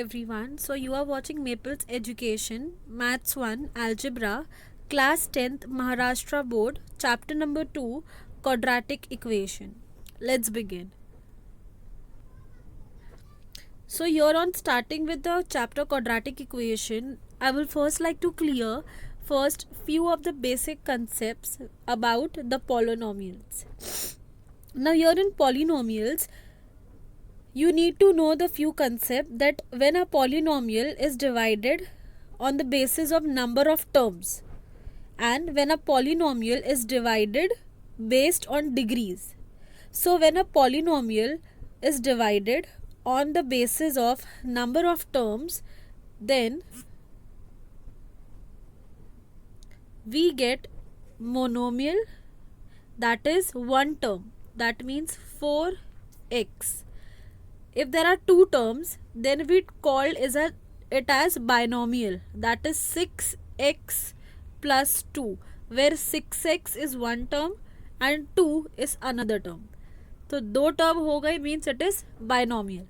everyone. So you are watching Maples Education, Maths 1, Algebra, Class 10th, Maharashtra Board, Chapter number 2, Quadratic Equation. Let's begin. So here on starting with the chapter Quadratic Equation, I will first like to clear first few of the basic concepts about the polynomials. Now here in polynomials, you need to know the few concepts that when a polynomial is divided on the basis of number of terms and when a polynomial is divided based on degrees. So when a polynomial is divided on the basis of number of terms, then we get monomial, that is one term, that means 4x. If there are two terms, then we call it as binomial, that is 6x plus 2, where 6x is one term and 2 is another term. So दो term हो गए means it is binomial.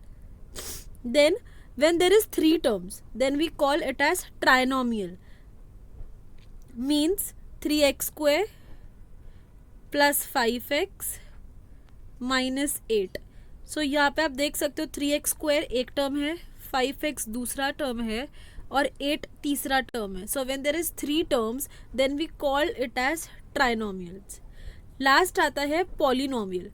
Then when there is three terms, then we call it as trinomial, means 3x square plus 5x minus 8. सो यहाँ पे आप देख सकते हो 3x square एक टर्म है, 5x दूसरा टर्म है और 8 तीसरा टर्म है. So when there is three terms then we call it as trinomials. Last आता है polynomial.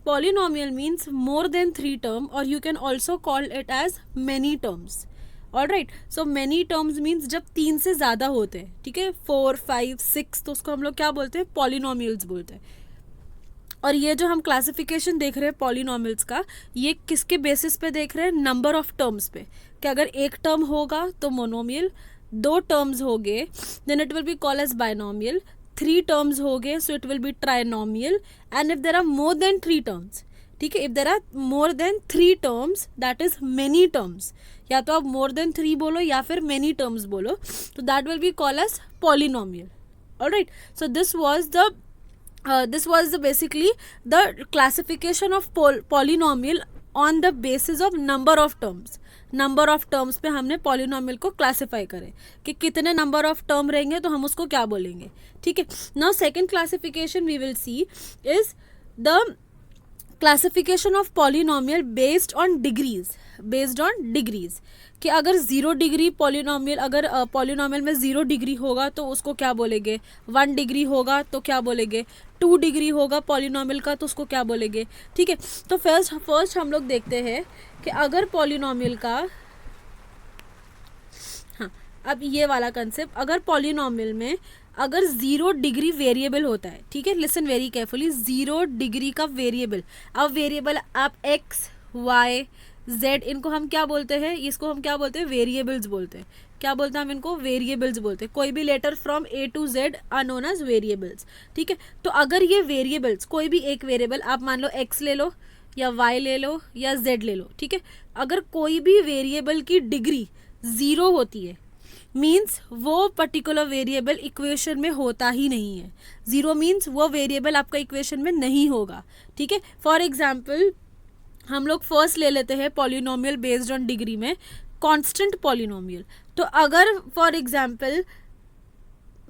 Polynomial means more than three term और you can also call it as many terms. Alright, so many terms means जब तीन से ज़्यादा होते हैं, ठीक है, 4, 5, 6, तो उसको हम लोग क्या बोलते हैं, पॉलिनोमियल्स बोलते हैं. और ये जो हम क्लासिफिकेशन देख रहे हैं पॉलिनोमियल्स का, ये किसके बेसिस पे देख रहे हैं, नंबर ऑफ टर्म्स पे. कि अगर एक टर्म होगा तो मोनोमियल, दो टर्म्स हो गए then it will be call as binomial, three terms हो गए so it will be trinomial, and if there are more than three terms, ठीक है, if there are more than three terms that is many terms. या तो आप मोर than three बोलो या फिर मेनी टर्म्स बोलो, तो that will be call as polynomial. Alright, so this was basically the classification of polynomial on the basis of number of terms. Number of terms पे हमने पॉलिनोमियल को क्लासीफाई करें कि कितने नंबर ऑफ टर्म रहेंगे तो हम उसको क्या बोलेंगे. ठीक है, now second classification we will see is the classification of polynomial based on degrees. कि अगर 0 डिग्री पॉलिनोमियल, अगर पॉलिनोमियल में 0 डिग्री होगा तो उसको क्या बोलेंगे, 1 डिग्री होगा तो क्या बोलेंगे, 2 डिग्री होगा पॉलिनोमियल का तो उसको क्या बोलेंगे. ठीक है, तो फर्स्ट हम लोग देखते हैं कि अगर पॉलिनोमियल का, हाँ, अब ये वाला कंसेप्ट, अगर पॉलिनोमियल में अगर 0 डिग्री वेरिएबल होता है, ठीक है, लिसन वेरी केयरफुली, 0 डिग्री का वेरिएबल. अब वेरिएबल आप x, y, z, इनको हम क्या बोलते हैं, इसको हम क्या बोलते हैं, वेरिएबल्स बोलते हैं. क्या बोलते हैं हम इनको, वेरिएबल्स बोलते हैं. कोई भी letter from A to Z are known as variables. ठीक है, तो अगर ये वेरिएबल्स, कोई भी एक वेरिएबल, आप मान लो x ले लो या y ले लो या z ले लो, ठीक है, अगर कोई भी वेरिएबल की डिग्री 0 होती है मीन्स वो पर्टिकुलर वेरिएबल इक्वेशन में होता ही नहीं है. 0 मीन्स वो वेरिएबल आपका इक्वेशन में नहीं होगा. ठीक है, फॉर एग्जाम्पल हम लोग फर्स्ट ले लेते हैं पॉलिनोमियल बेस्ड ऑन डिग्री में कांस्टेंट पॉलिनोमियल. तो अगर फॉर एग्जाम्पल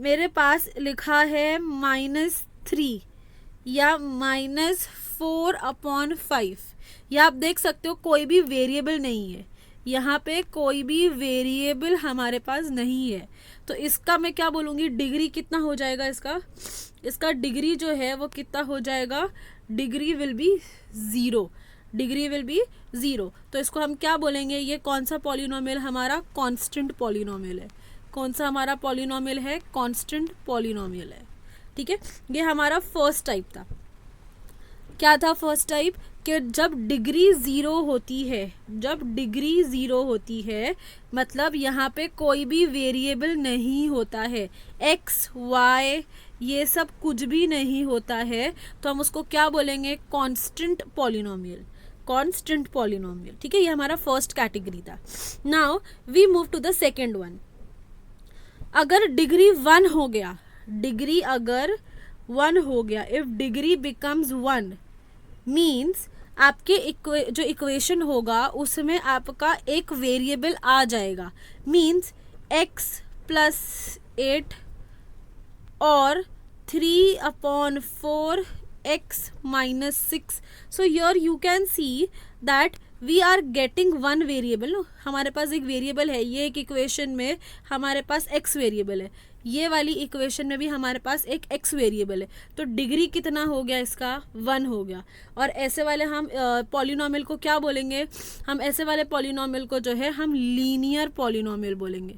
मेरे पास लिखा है -3 या -4/5, या आप देख सकते हो कोई भी वेरिएबल नहीं है, यहाँ पे कोई भी वेरिएबल हमारे पास नहीं है, तो इसका मैं क्या बोलूँगी, डिग्री कितना हो जाएगा, इसका डिग्री जो है वो कितना हो जाएगा, डिग्री विल बी 0. तो इसको हम क्या बोलेंगे, ये कौन सा पॉलिनोमियल हमारा, कांस्टेंट पॉलिनोमियल है. कौन सा हमारा पॉलिनोमियल है, कांस्टेंट पॉलिनोमियल है. ठीक है, ये हमारा फर्स्ट टाइप था. क्या था फर्स्ट टाइप, कि जब डिग्री 0 होती है, मतलब यहाँ पे कोई भी वेरिएबल नहीं होता है, x, y ये सब कुछ भी नहीं होता है, तो हम उसको क्या बोलेंगे, कांस्टेंट पॉलिनोमियल. ठीक है, ये हमारा फर्स्ट कैटेगरी था. Now we move to the second one. अगर डिग्री 1 हो गया, इफ डिग्री बिकम्स 1 मीन्स आपके जो इक्वेशन होगा उसमें आपका एक वेरिएबल आ जाएगा, मीन्स x प्लस 8 और 3/4 x minus 6. So here you can see that we are getting one variable. No, हमारे पास एक वेरिएबल है, ये एक इक्वेशन में हमारे पास x वेरिएबल है, ये वाली इक्वेशन में भी हमारे पास एक x वेरिएबल है. तो डिग्री कितना हो गया इसका? 1 हो गया. और ऐसे वाले हम पॉलिनोमियल को क्या बोलेंगे? हम ऐसे वाले पॉलिनोमियल को जो है हम लीनियर पॉलिनोमियल बोलेंगे.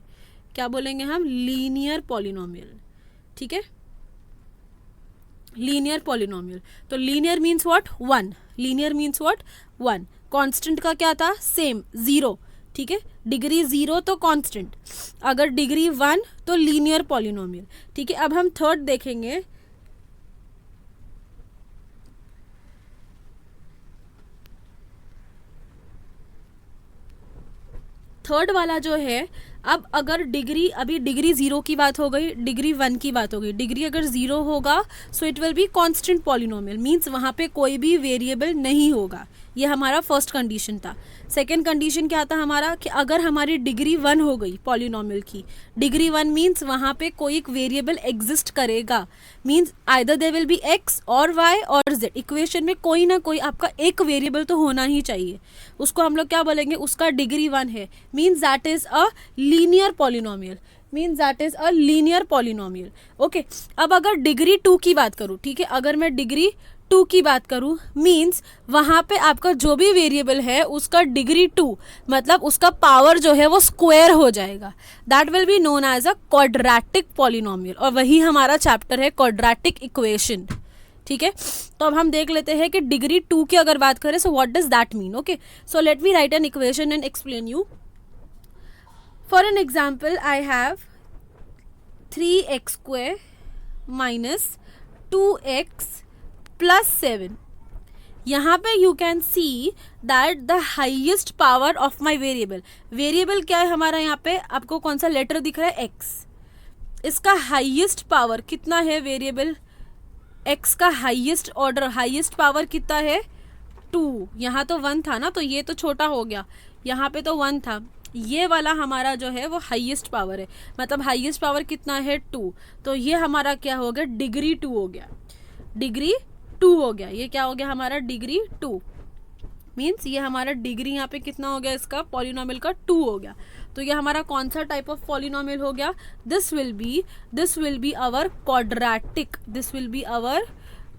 क्या बोलेंगे हम? Linear polynomial. ठीक है, लीनियर पॉलिनोमियल. तो linear means what? 1. Linear means what? 1. Constant का क्या था? सेम 0. ठीक है, डिग्री 0 तो कांस्टेंट, अगर डिग्री 1 तो लीनियर पॉलिनोमियल. ठीक है, अब हम थर्ड देखेंगे. थर्ड वाला जो है, अब अगर डिग्री, अभी डिग्री 0 की बात हो गई, डिग्री 1 की बात हो गई. डिग्री अगर 0 होगा so it will be constant polynomial, means वहाँ पे कोई भी वेरिएबल नहीं होगा. ये हमारा फर्स्ट कंडीशन था. सेकंड कंडीशन क्या था हमारा? कि अगर हमारी डिग्री 1 हो गई पॉलिनोमियल की, डिग्री 1 मीन्स वहाँ पे कोई एक वेरिएबल एग्जिस्ट करेगा, means either they will be x और y और z. इक्वेशन में कोई ना कोई आपका एक वेरिएबल तो होना ही चाहिए. उसको हम लोग क्या बोलेंगे? उसका डिग्री 1 है, means that is a linear polynomial. Means that is a linear polynomial. Okay, अब अगर डिग्री 2 की बात करूँ, ठीक है, अगर मैं डिग्री 2 की बात करूँ, मीन्स वहाँ पे आपका जो भी वेरिएबल है उसका डिग्री 2, मतलब उसका पावर जो है वो स्क्वायर हो जाएगा. That will be known as a quadratic polynomial. और वही हमारा चैप्टर है क्वाड्रेटिक इक्वेशन. ठीक है, तो अब हम देख लेते हैं कि डिग्री 2 की अगर बात करें so what does that mean. Okay, so let me right an equation and explain you. For an example, I have 3x square minus 2x plus 7. यहाँ पे you can see that the highest power of my variable. Variable क्या है हमारा? यहाँ पे आपको कौन सा लेटर दिख रहा है? x. इसका हाईएस्ट पावर कितना है? वेरिएबल x का हाईएस्ट ऑर्डर, हाईएस्ट पावर कितना है? 2. यहाँ तो 1 था ना, तो ये तो छोटा हो गया, यहाँ पे तो 1 था. ये वाला हमारा जो है वो हाईएस्ट पावर है, मतलब हाईएस्ट पावर कितना है? 2. तो ये हमारा क्या हो गया? डिग्री 2 हो गया. डिग्री 2 हो गया. ये क्या हो गया हमारा? डिग्री 2. मीन्स ये हमारा डिग्री यहाँ पे कितना हो गया? इसका पॉलिनोमियल का 2 हो गया. तो ये हमारा कौन सा टाइप ऑफ पॉलिनोमियल हो गया? This will be our quadratic. This will be our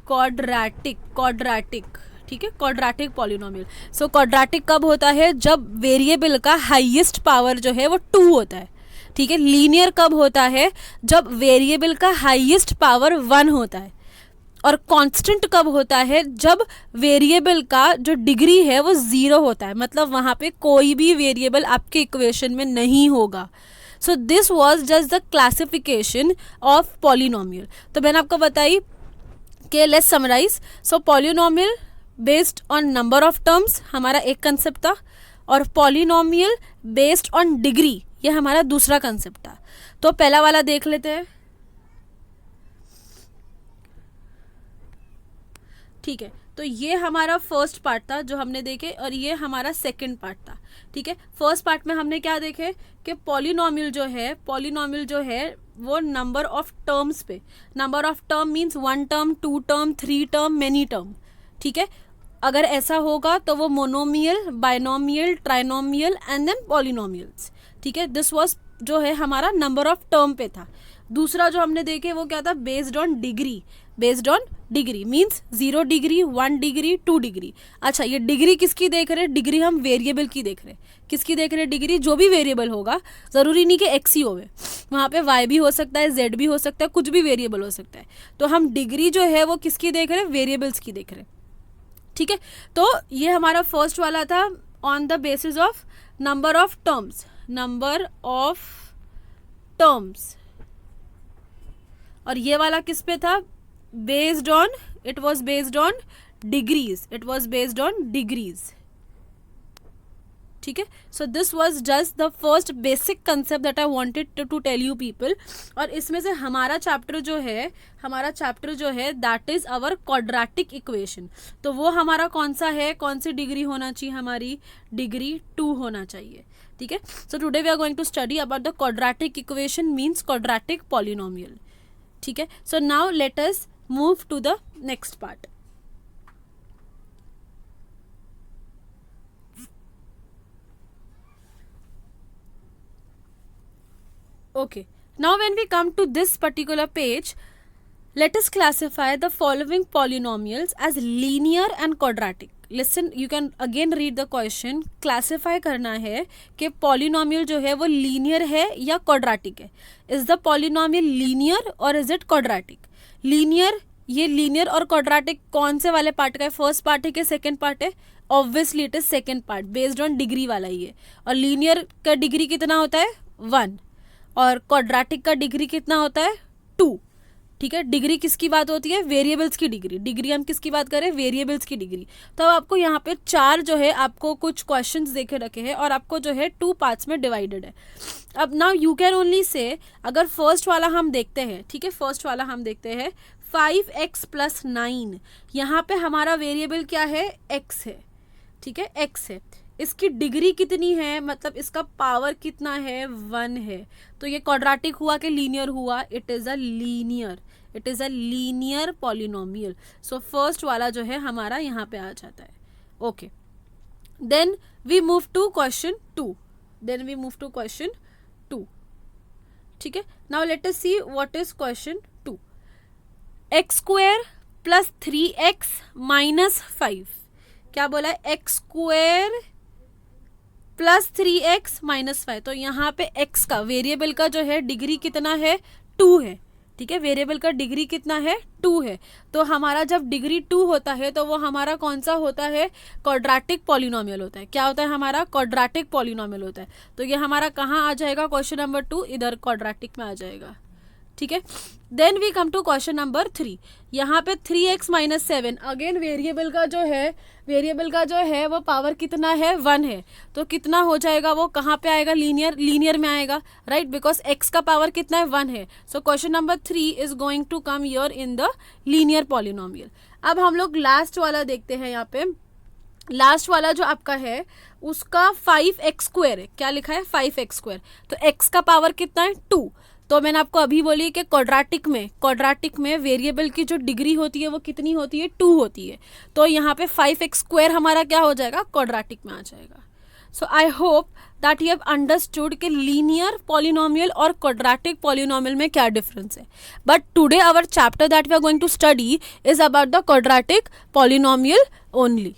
quadratic. ठीक है, क्वाड्रेटिक पॉलिनोमियल. सो क्वाड्रेटिक कब होता है? जब वेरिएबल का हाईएस्ट पावर जो है वो 2 होता है. ठीक है, लीनियर कब होता है? जब वेरिएबल का हाईएस्ट पावर 1 होता है. और कांस्टेंट कब होता है? जब वेरिएबल का जो डिग्री है वो 0 होता है, मतलब वहाँ पे कोई भी वेरिएबल आपके इक्वेशन में नहीं होगा. So this was just the classification of polynomial. तो मैंने आपको बताई कि let's summarise. So polynomial based on number of terms हमारा एक कंसेप्ट था, और पॉलिनोमियल बेस्ड ऑन डिग्री ये हमारा दूसरा कंसेप्ट था. तो पहला वाला देख लेते हैं. ठीक है, तो ये हमारा फर्स्ट पार्ट था जो हमने देखे, और ये हमारा सेकंड पार्ट था. ठीक है, फर्स्ट पार्ट में हमने क्या देखे कि पॉलिनोमियल जो है वो नंबर ऑफ टर्म्स पे. Number of term means 1 term, 2 term, 3 term, many term. ठीक है, अगर ऐसा होगा तो वो monomial, binomial, trinomial and then polynomials. ठीक है, दिस वाज जो है हमारा नंबर ऑफ टर्म पे था. दूसरा जो हमने देखे वो क्या था? Based on degree. Based on degree means 0 degree, 1 degree, 2 degree. अच्छा, ये डिग्री किसकी देख रहे हैं? डिग्री हम वेरिएबल की देख रहे हैं. किसकी देख रहे हैं? डिग्री जो भी वेरिएबल होगा, ज़रूरी नहीं कि x ही होवे, वहाँ पे y भी हो सकता है, z भी हो सकता है, कुछ भी वेरिएबल हो सकता है. तो हम डिग्री जो है वो किसकी देख रहे हैं? वेरिएबल्स की देख रहे हैं. ठीक है, तो ये हमारा फर्स्ट वाला था on the basis of number of terms. Number of terms. और ये वाला किस पे था? Based on, it was based on degrees. It was based on degrees. ठीक है. So this was just the first basic concept that I wanted to tell you people. और इसमें से हमारा चैप्टर जो है that is our quadratic equation. तो वो हमारा कौन सा है, कौन सी डिग्री होना चाहिए, हमारी डिग्री 2 होना चाहिए. ठीक है. So today we are going to study about the quadratic equation means quadratic polynomial. ठीक है. So now let us move to the next part. Okay, now when we come to this particular page, let us classify the following polynomials as linear and quadratic. Listen, you can again read the question. Classify करना है कि polynomial जो है वो linear है या quadratic है. Is the polynomial linear or is it quadratic? Linear, ये linear और quadratic कौन से वाले पार्ट का है, फर्स्ट पार्ट है कि सेकेंड पार्ट है? Obviously it is second part, based on degree वाला ही है. और लीनियर का डिग्री कितना होता है? 1. और क्वाड्रेटिक का डिग्री कितना होता है? 2. ठीक है. डिग्री किसकी बात होती है? वेरिएबल्स की डिग्री हम किसकी बात करें? वेरिएबल्स की डिग्री. तो अब आपको यहाँ पे 4 जो है आपको कुछ क्वेश्चंस देखे रखे हैं और आपको जो है 2 पार्ट्स में डिवाइडेड है. अब now you can only say, अगर फर्स्ट वाला हम देखते हैं, ठीक है, फर्स्ट वाला हम देखते हैं 5x + 9. यहाँ पे हमारा वेरिएबल क्या है? x है. ठीक है, x है. इसकी डिग्री कितनी है, मतलब इसका पावर कितना है? 1 है. तो ये क्वाड्रेटिक हुआ कि लीनियर हुआ? It is a linear polynomial. So first वाला जो है हमारा यहाँ पे आ जाता है. Okay, then we move to question 2. ठीक है. Now let us see what is question 2. x² + 3x - 5. क्या बोला है? x² + 3x - 5. तो यहाँ पे x का, वेरिएबल का जो है डिग्री कितना है? 2 है. ठीक है, वेरिएबल का डिग्री कितना है? 2 है. तो हमारा जब डिग्री 2 होता है तो वो हमारा कौन सा होता है? क्वाड्रेटिक पॉलिनोमियल होता है. क्या होता है? हमारा क्वाड्रेटिक पॉलिनोमियल होता है. तो ये हमारा कहाँ आ जाएगा? क्वेश्चन नंबर 2 इधर क्वाड्रेटिक में आ जाएगा. ठीक है. Then we come to question number 3. यहाँ पे 3x - 7. अगेन वेरिएबल का जो है वो पावर कितना है? 1 है. तो कितना हो जाएगा? वो कहाँ पे आएगा? लीनियर में आएगा, राइट, बिकॉज x का पावर कितना है? 1 है. So question number 3 is going to come here in the linear polynomial. अब हम लोग लास्ट वाला देखते हैं. यहाँ पे लास्ट वाला जो आपका है उसका 5x² है. क्या लिखा है? 5x². तो x का पावर कितना है? 2. तो मैंने आपको अभी बोली कि क्वाड्रेटिक में वेरिएबल की जो डिग्री होती है वो कितनी होती है? 2 होती है. तो यहाँ पे 5x² हमारा क्या हो जाएगा? क्वाड्रेटिक में आ जाएगा. So I hope that you have understood कि लीनियर पॉलिनोमियल और क्वाड्रेटिक पॉलिनोमियल में क्या डिफरेंस है. But today our chapter that we are going to study is about the quadratic polynomial only.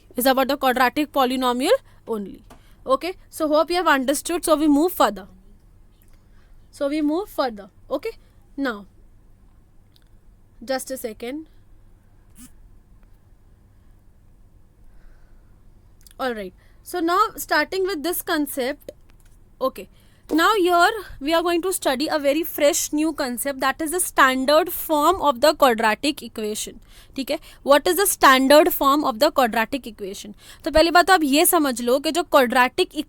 Okay, so hope you have understood. So we move further. Okay, now just a second. All right, so now starting with this concept. Okay, now here we are going to study a very fresh new concept, that is the standard form of the quadratic equation. ठीक है, what is the standard form of the quadratic equation? तो पहली बात तो आप ये समझ लो कि जो क्वाड्रेटिक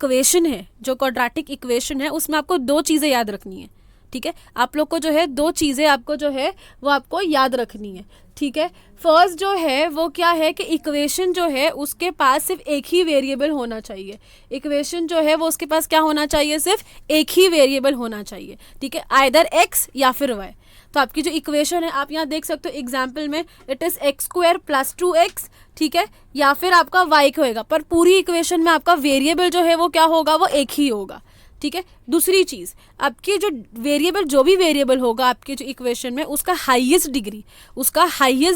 इक्वेशन है उसमें आपको 2 चीज़ें याद रखनी है. ठीक है, आप लोग को जो है 2 चीज़ें आपको जो है वो आपको याद रखनी है. ठीक है, फर्स्ट जो है वो क्या है कि इक्वेशन जो है उसके पास सिर्फ एक ही वेरिएबल होना चाहिए. इक्वेशन जो है वो उसके पास क्या होना चाहिए? सिर्फ एक ही वेरिएबल होना चाहिए. ठीक है, आइदर x या फिर y. तो आपकी जो इक्वेशन है आप यहाँ देख सकते हो एग्जाम्पल में, इट इज़ x² + 2x. ठीक है, या फिर आपका y होएगा, पर पूरी इक्वेशन में आपका वेरिएबल जो है वो क्या होगा? वो एक ही होगा. ठीक है, दूसरी चीज़, आपकी जो वेरिएबल, जो भी वेरिएबल होगा आपके जो इक्वेशन में, उसका हाईएस्ट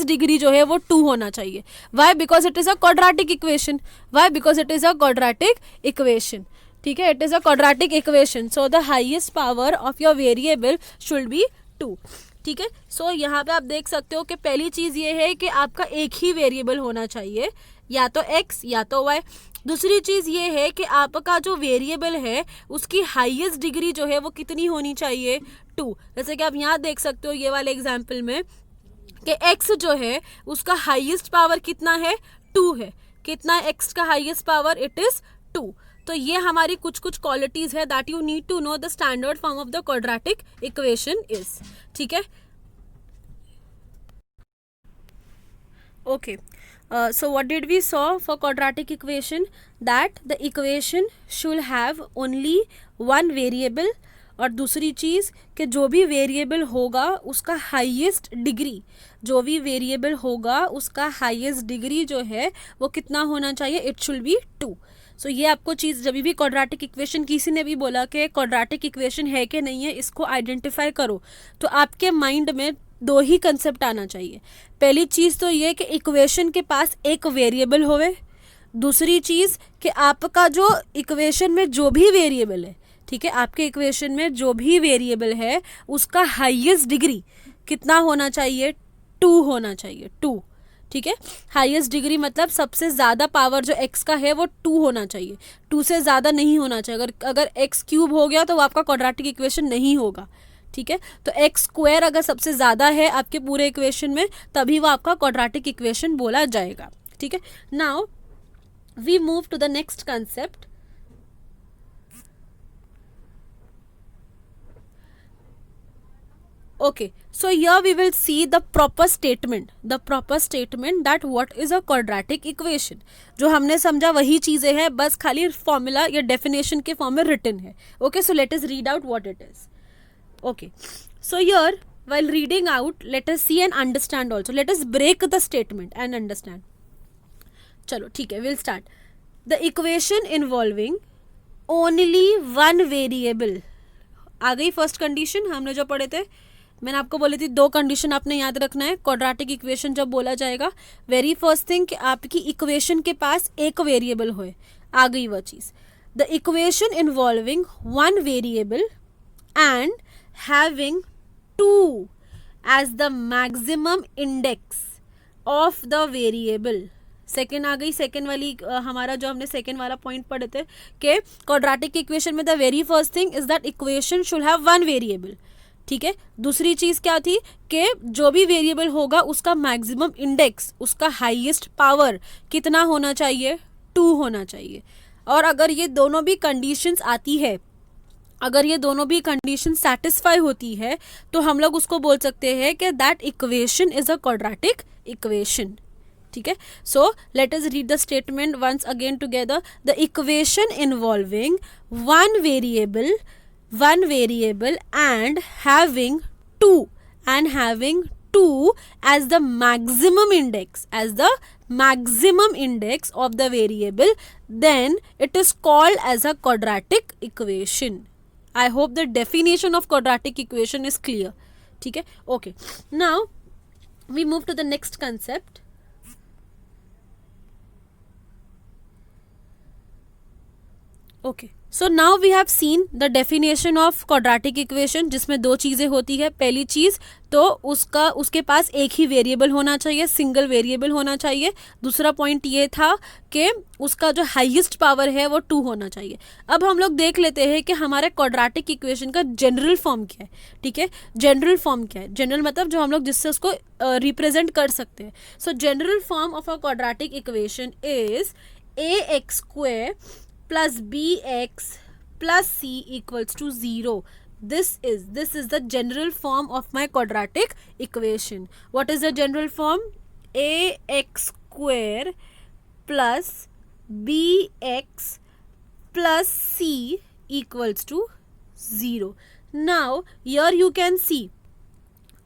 डिग्री जो है वो 2 होना चाहिए. Why? Because it is a quadratic equation. ठीक है, it is a quadratic equation. So the highest power of your variable should be 2. ठीक है, सो यहाँ पे आप देख सकते हो कि पहली चीज़ ये है कि आपका एक ही वेरिएबल होना चाहिए, या तो x या तो y. दूसरी चीज़ ये है कि आपका जो वेरिएबल है उसकी हाईएस्ट डिग्री जो है वो कितनी होनी चाहिए? 2. जैसे कि आप यहाँ देख सकते हो ये वाले एग्जाम्पल में कि x जो है उसका हाईएस्ट पावर कितना है? 2 है. कितना है x का हाईएस्ट पावर? It is 2. तो ये हमारी कुछ कुछ क्वालिटीज है that you need to know the standard form of the quadratic equation is. ठीक है. Okay, so what did we saw for quadratic equation? That the equation should have only one variable, और दूसरी चीज़ कि जो भी variable होगा उसका highest degree, जो भी वेरिएबल होगा उसका हाईएस्ट डिग्री जो है वो कितना होना चाहिए, इट शुड बी 2. सो ये आपको चीज़ जब भी क्वाड्रेटिक इक्वेशन किसी ने भी बोला कि क्वाड्रेटिक इक्वेशन है कि नहीं है, इसको आइडेंटिफाई करो, तो आपके माइंड में दो ही कंसेप्ट आना चाहिए. पहली चीज़ तो ये कि इक्वेशन के पास एक वेरिएबल होवे. दूसरी चीज़ कि आपका जो इक्वेशन में जो भी वेरिएबल है, ठीक है, आपके इक्वेशन में जो भी वेरिएबल है उसका हाईएस्ट डिग्री कितना होना चाहिए, 2 होना चाहिए. 2. ठीक है. हाईएस्ट डिग्री मतलब सबसे ज़्यादा पावर जो x का है वो 2 होना चाहिए. 2 से ज़्यादा नहीं होना चाहिए. अगर x क्यूब हो गया तो वो आपका क्वाड्रेटिक इक्वेशन नहीं होगा. ठीक है. तो एक्स स्क्वायर अगर सबसे ज़्यादा है आपके पूरे इक्वेशन में तभी वो आपका क्वाड्रेटिक इक्वेशन बोला जाएगा. ठीक है. Now we move to the next concept. Okay, so here we will see the proper statement that what is a quadratic equation. जो हमने समझा वही चीज़ें हैं, बस खाली फॉर्मूला या डेफिनेशन के फॉर्म में रिटन है. Okay, so let us read out what it is. Okay, so here while reading out let us see and understand also. Let us break the statement and understand. चलो ठीक है, we'll start. The equation involving only one variable. आ गई first condition हमने जो पढ़े थे. मैंने आपको बोली थी 2 कंडीशन आपने याद रखना है क्वाड्रेटिक इक्वेशन जब बोला जाएगा. वेरी फर्स्ट थिंग कि आपकी इक्वेशन के पास एक वेरिएबल होए. आ गई वह चीज़. The equation involving one variable and having 2 as the maximum index of the variable. Second आ गई. सेकेंड वाली हमारा जो हमने सेकेंड वाला पॉइंट पढ़े थे कि क्वाड्रेटिक इक्वेशन में the very first thing is that equation should have one variable. ठीक है. दूसरी चीज़ क्या थी कि जो भी वेरिएबल होगा उसका मैक्सिमम इंडेक्स, उसका हाईएस्ट पावर कितना होना चाहिए, 2 होना चाहिए. और अगर ये दोनों भी कंडीशंस आती है, अगर ये दोनों भी कंडीशन सेटिस्फाई होती है तो हम लोग उसको बोल सकते हैं कि that equation is a quadratic equation. ठीक है. So let us read the statement once again together. The equation involving one variable and having 2 as the maximum index of the variable, then it is called as a quadratic equation. I hope the definition of quadratic equation is clear. ठीक है. Okay, now we move to the next concept. Okay, so now we have seen the definition of quadratic equation जिसमें 2 चीज़ें होती है. पहली चीज़ तो उसके पास एक ही वेरिएबल होना चाहिए, सिंगल वेरिएबल होना चाहिए. दूसरा पॉइंट ये था कि उसका जो हाईएस्ट पावर है वो 2 होना चाहिए. अब हम लोग देख लेते हैं कि हमारे क्वाड्रेटिक इक्वेशन का जनरल फॉर्म क्या है. ठीक है. जनरल फॉर्म क्या है? जनरल मतलब जो हम लोग जिससे उसको रिप्रेजेंट कर सकते हैं. सो general form of a quadratic equation is ax² plus bx plus c equals to 0. This is the general form of my quadratic equation. What is the general form? ax² plus bx plus c equals to 0. Now here you can see,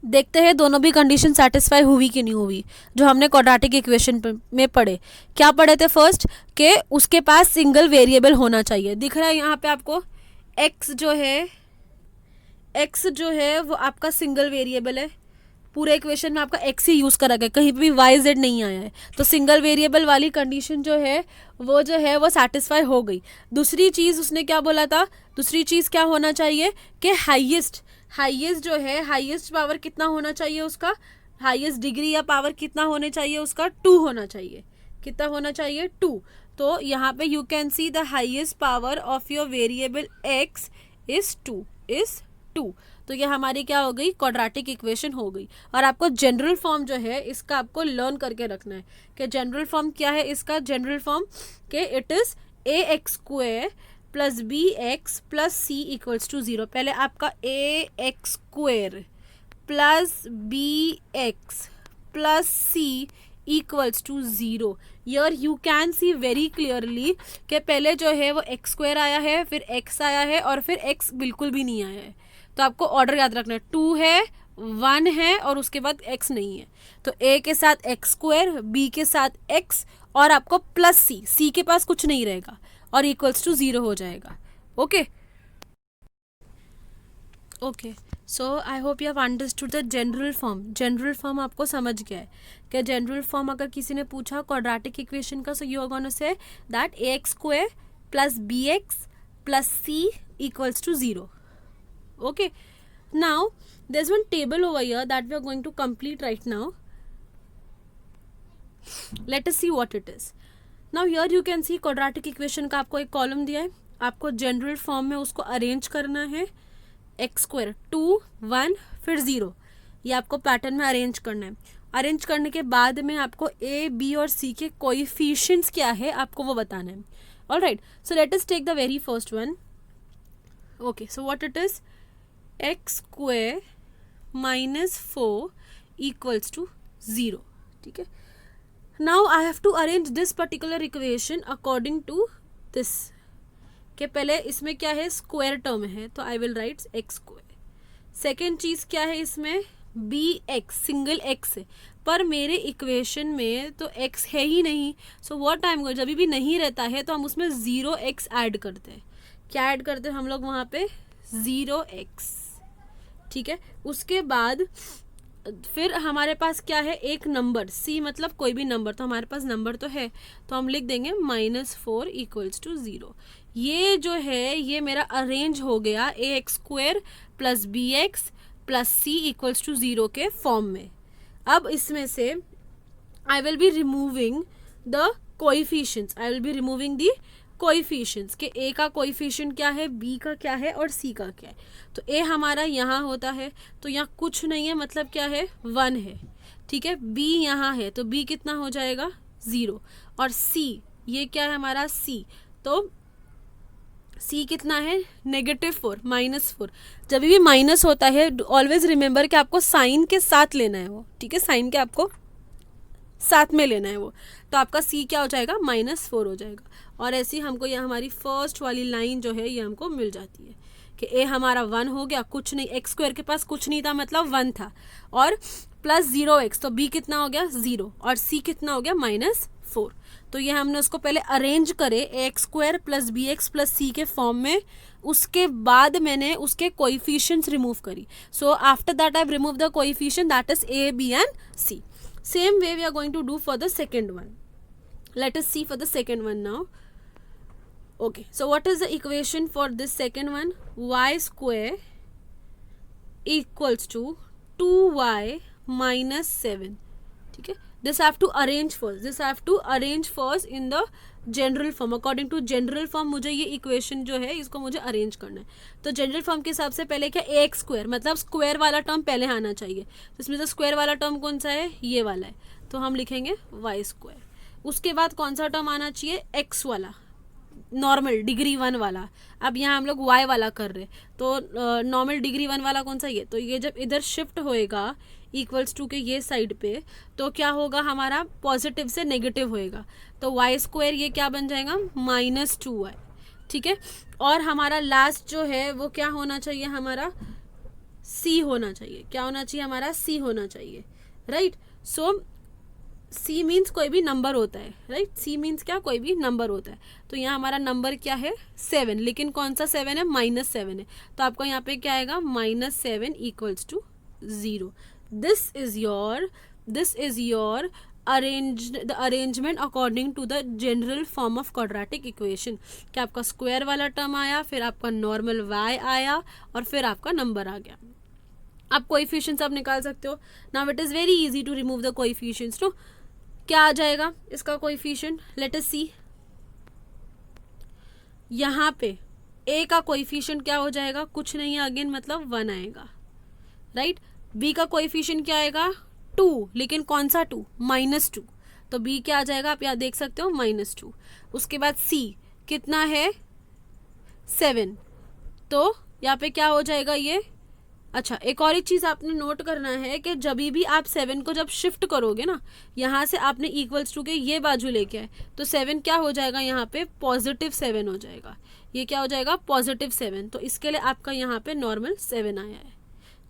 देखते हैं दोनों भी condition satisfy हुई कि नहीं हुई जो हमने क्वाड्रेटिक इक्वेशन में पढ़े. क्या पढ़े थे फर्स्ट? कि उसके पास सिंगल वेरिएबल होना चाहिए. दिख रहा है यहाँ पे आपको x जो है वो आपका सिंगल वेरिएबल है. पूरे इक्वेशन में आपका x ही यूज़ करा गया, कहीं भी y z नहीं आया है. तो सिंगल वेरिएबल वाली कंडीशन जो है वो सेटिस्फाई हो गई. दूसरी चीज़ उसने क्या बोला था? दूसरी चीज़ क्या होना चाहिए कि हाईएस्ट जो है, हाईएस्ट पावर कितना होना चाहिए उसका, हाईएस्ट डिग्री या पावर कितना होने चाहिए उसका, 2 होना चाहिए. कितना होना चाहिए? 2. तो यहाँ पे you can see the highest power of your variable x is 2. तो ये हमारी क्या हो गई? क्वाड्रेटिक इक्वेशन हो गई. और आपको जनरल फॉर्म जो है इसका आपको लर्न करके रखना है कि जनरल फॉर्म क्या है इसका. जनरल फॉर्म के it is a x square plus B x plus C equals to 0। पहले आपका a x square plus B x plus C equals to 0। Yeah you can see very clearly कि पहले जो है वो एक्स स्क्वायर आया है, फिर एक्स आया है और फिर एक्स बिल्कुल भी नहीं आया है। तो आपको ऑर्डर याद रखना है, 2 है, 1 है और उसके बाद एक्स नहीं है। तो ए के साथ एक्स स्क्वायर, बी के साथ एक्स और आपको प्लस सी, सी के पास कुछ नहीं रहेगा और इक्वल्स टू 0 हो जाएगा। Okay okay, so I hope you have understood the general form. General form आपको समझ गया है कि जनरल फॉर्म अगर किसी ने पूछा क्वाड्रेटिक इक्वेशन का, so you are gonna say that A x square plus B x plus C equals to 0। Okay, now there's one table over here that we are going to complete right now. Let us see what it is. Now here you can see quadratic equation का आपको एक column दिया है, आपको general form में उसको arrange करना है। एक्स स्क्वायर 2 1 फिर 0, ये आपको पैटर्न में अरेंज करना है। अरेंज करने के बाद में आपको ए बी और सी के कोएफिशिएंट्स क्या है आपको वो बताना है। Alright, so let us take the very first one. Okay, so what it is, x square minus 4 equals to 0। ठीक है, now I have to arrange this particular equation according to this के पहले इसमें क्या है, स्क्वायर टर्म है तो I will write x square. Second चीज़ क्या है, इसमें बी एक्स सिंगल एक्स है, पर मेरे इक्वेशन में तो एक्स है ही नहीं। So what I am going, जब भी नहीं रहता है तो हम उसमें 0x ऐड करते हैं। क्या ऐड करते हैं हम लोग वहाँ पे, 0x। ठीक है, उसके बाद फिर हमारे पास क्या है, एक नंबर c, मतलब कोई भी नंबर, तो हमारे पास नंबर तो है तो हम लिख देंगे -4 इक्वल्स टू 0। ये जो है ये मेरा अरेंज हो गया a x square plus B x plus C equals to 0 के फॉर्म में। अब इसमें से I will be removing the coefficients, I will be removing the coefficients के ए का कोएफिशिएंट क्या है, बी का क्या है और सी का क्या है। तो ए हमारा यहाँ होता है तो यहाँ कुछ नहीं है, मतलब क्या है 1 है। ठीक है, बी यहाँ है तो बी कितना हो जाएगा 0, और सी ये क्या है हमारा सी, तो सी कितना है -4 -4। जब भी माइनस होता है ऑलवेज रिमेंबर कि आपको साइन के साथ लेना है वो। ठीक है, साइन के आपको साथ में लेना है वो, तो आपका सी क्या हो जाएगा -4 हो जाएगा। और ऐसी हमको यह हमारी फर्स्ट वाली लाइन जो है ये हमको मिल जाती है कि ए हमारा 1 हो गया, कुछ नहीं, एक्स स्क्वायर के पास कुछ नहीं था मतलब 1 था, और प्लस 0x तो बी कितना हो गया 0 और सी कितना हो गया -4। तो ये हमने उसको पहले अरेंज करे a x square plus B x plus c के फॉर्म में, उसके बाद मैंने उसके कोएफिशिएंट्स रिमूव करी। So after that I have remove the coefficient that is A B and C. Same way we are going to do for the second one. Let us see for the second one now. Okay, so what is the equation for this second one? Y square equals to 2y minus 7. ठीक है, this I have to arrange first. This I have to arrange first in the general form. According to general form मुझे ये equation जो है इसको मुझे arrange करना है। तो जनरल फॉर्म के हिसाब से पहले क्या, ए एक्स स्क्वायर मतलब स्क्वायर वाला टर्म पहले आना चाहिए। तो इसमें से स्क्वायर वाला टर्म कौन सा है, ये वाला है, तो हम लिखेंगे वाई स्क्वायर। उसके बाद कौन सा टर्म आना चाहिए, एक्स वाला नॉर्मल डिग्री 1 वाला। अब यहाँ हम लोग वाई वाला कर रहे, तो नॉर्मल डिग्री 1 वाला कौन सा, ये। तो ये जब इधर शिफ्ट होएगा इक्वल्स टू के ये साइड पे, तो क्या होगा हमारा पॉजिटिव से नेगेटिव होएगा, तो वाई स्क्वायर ये क्या बन जाएगा -2y। ठीक है, और हमारा लास्ट जो है वो क्या होना चाहिए, हमारा c होना चाहिए। क्या होना चाहिए, हमारा c होना चाहिए, राइट। सो c मीन्स कोई भी नंबर होता है, राइट। c मीन्स क्या, कोई भी नंबर होता है। तो यहाँ हमारा नंबर क्या है 7, लेकिन कौन सा 7 है, -7 है, तो आपको यहाँ पे क्या आएगा -7 equals to 0। This is your arrangement according to the general form of quadratic equation। कि आपका स्क्वायर वाला टर्म आया, फिर आपका नॉर्मल y आया और फिर आपका नंबर आ गया। आप कोएफिशिएंट्स आप निकाल सकते हो। Now it is very easy to remove the coefficients. तो क्या आ जाएगा इसका कोएफिशिएंट, लेट अस सी। यहाँ पे a का कोएफिशिएंट क्या हो जाएगा, कुछ नहीं है अगेन, मतलब 1 आएगा, राइट। b का कोएफिशिएंट क्या आएगा 2, लेकिन कौन सा 2, -2, तो b क्या आ जाएगा, आप यहाँ देख सकते हो -2। उसके बाद c कितना है 7, तो यहाँ पे क्या हो जाएगा ये। अच्छा, एक और ही चीज़ आपने नोट करना है कि जब भी आप 7 को जब शिफ्ट करोगे ना, यहाँ से आपने इक्वल्स टू के ये बाजू लेके आए, तो 7 क्या हो जाएगा यहाँ पे +7 हो जाएगा। ये क्या हो जाएगा +7, तो इसके लिए आपका यहाँ पे नॉर्मल 7 आया है।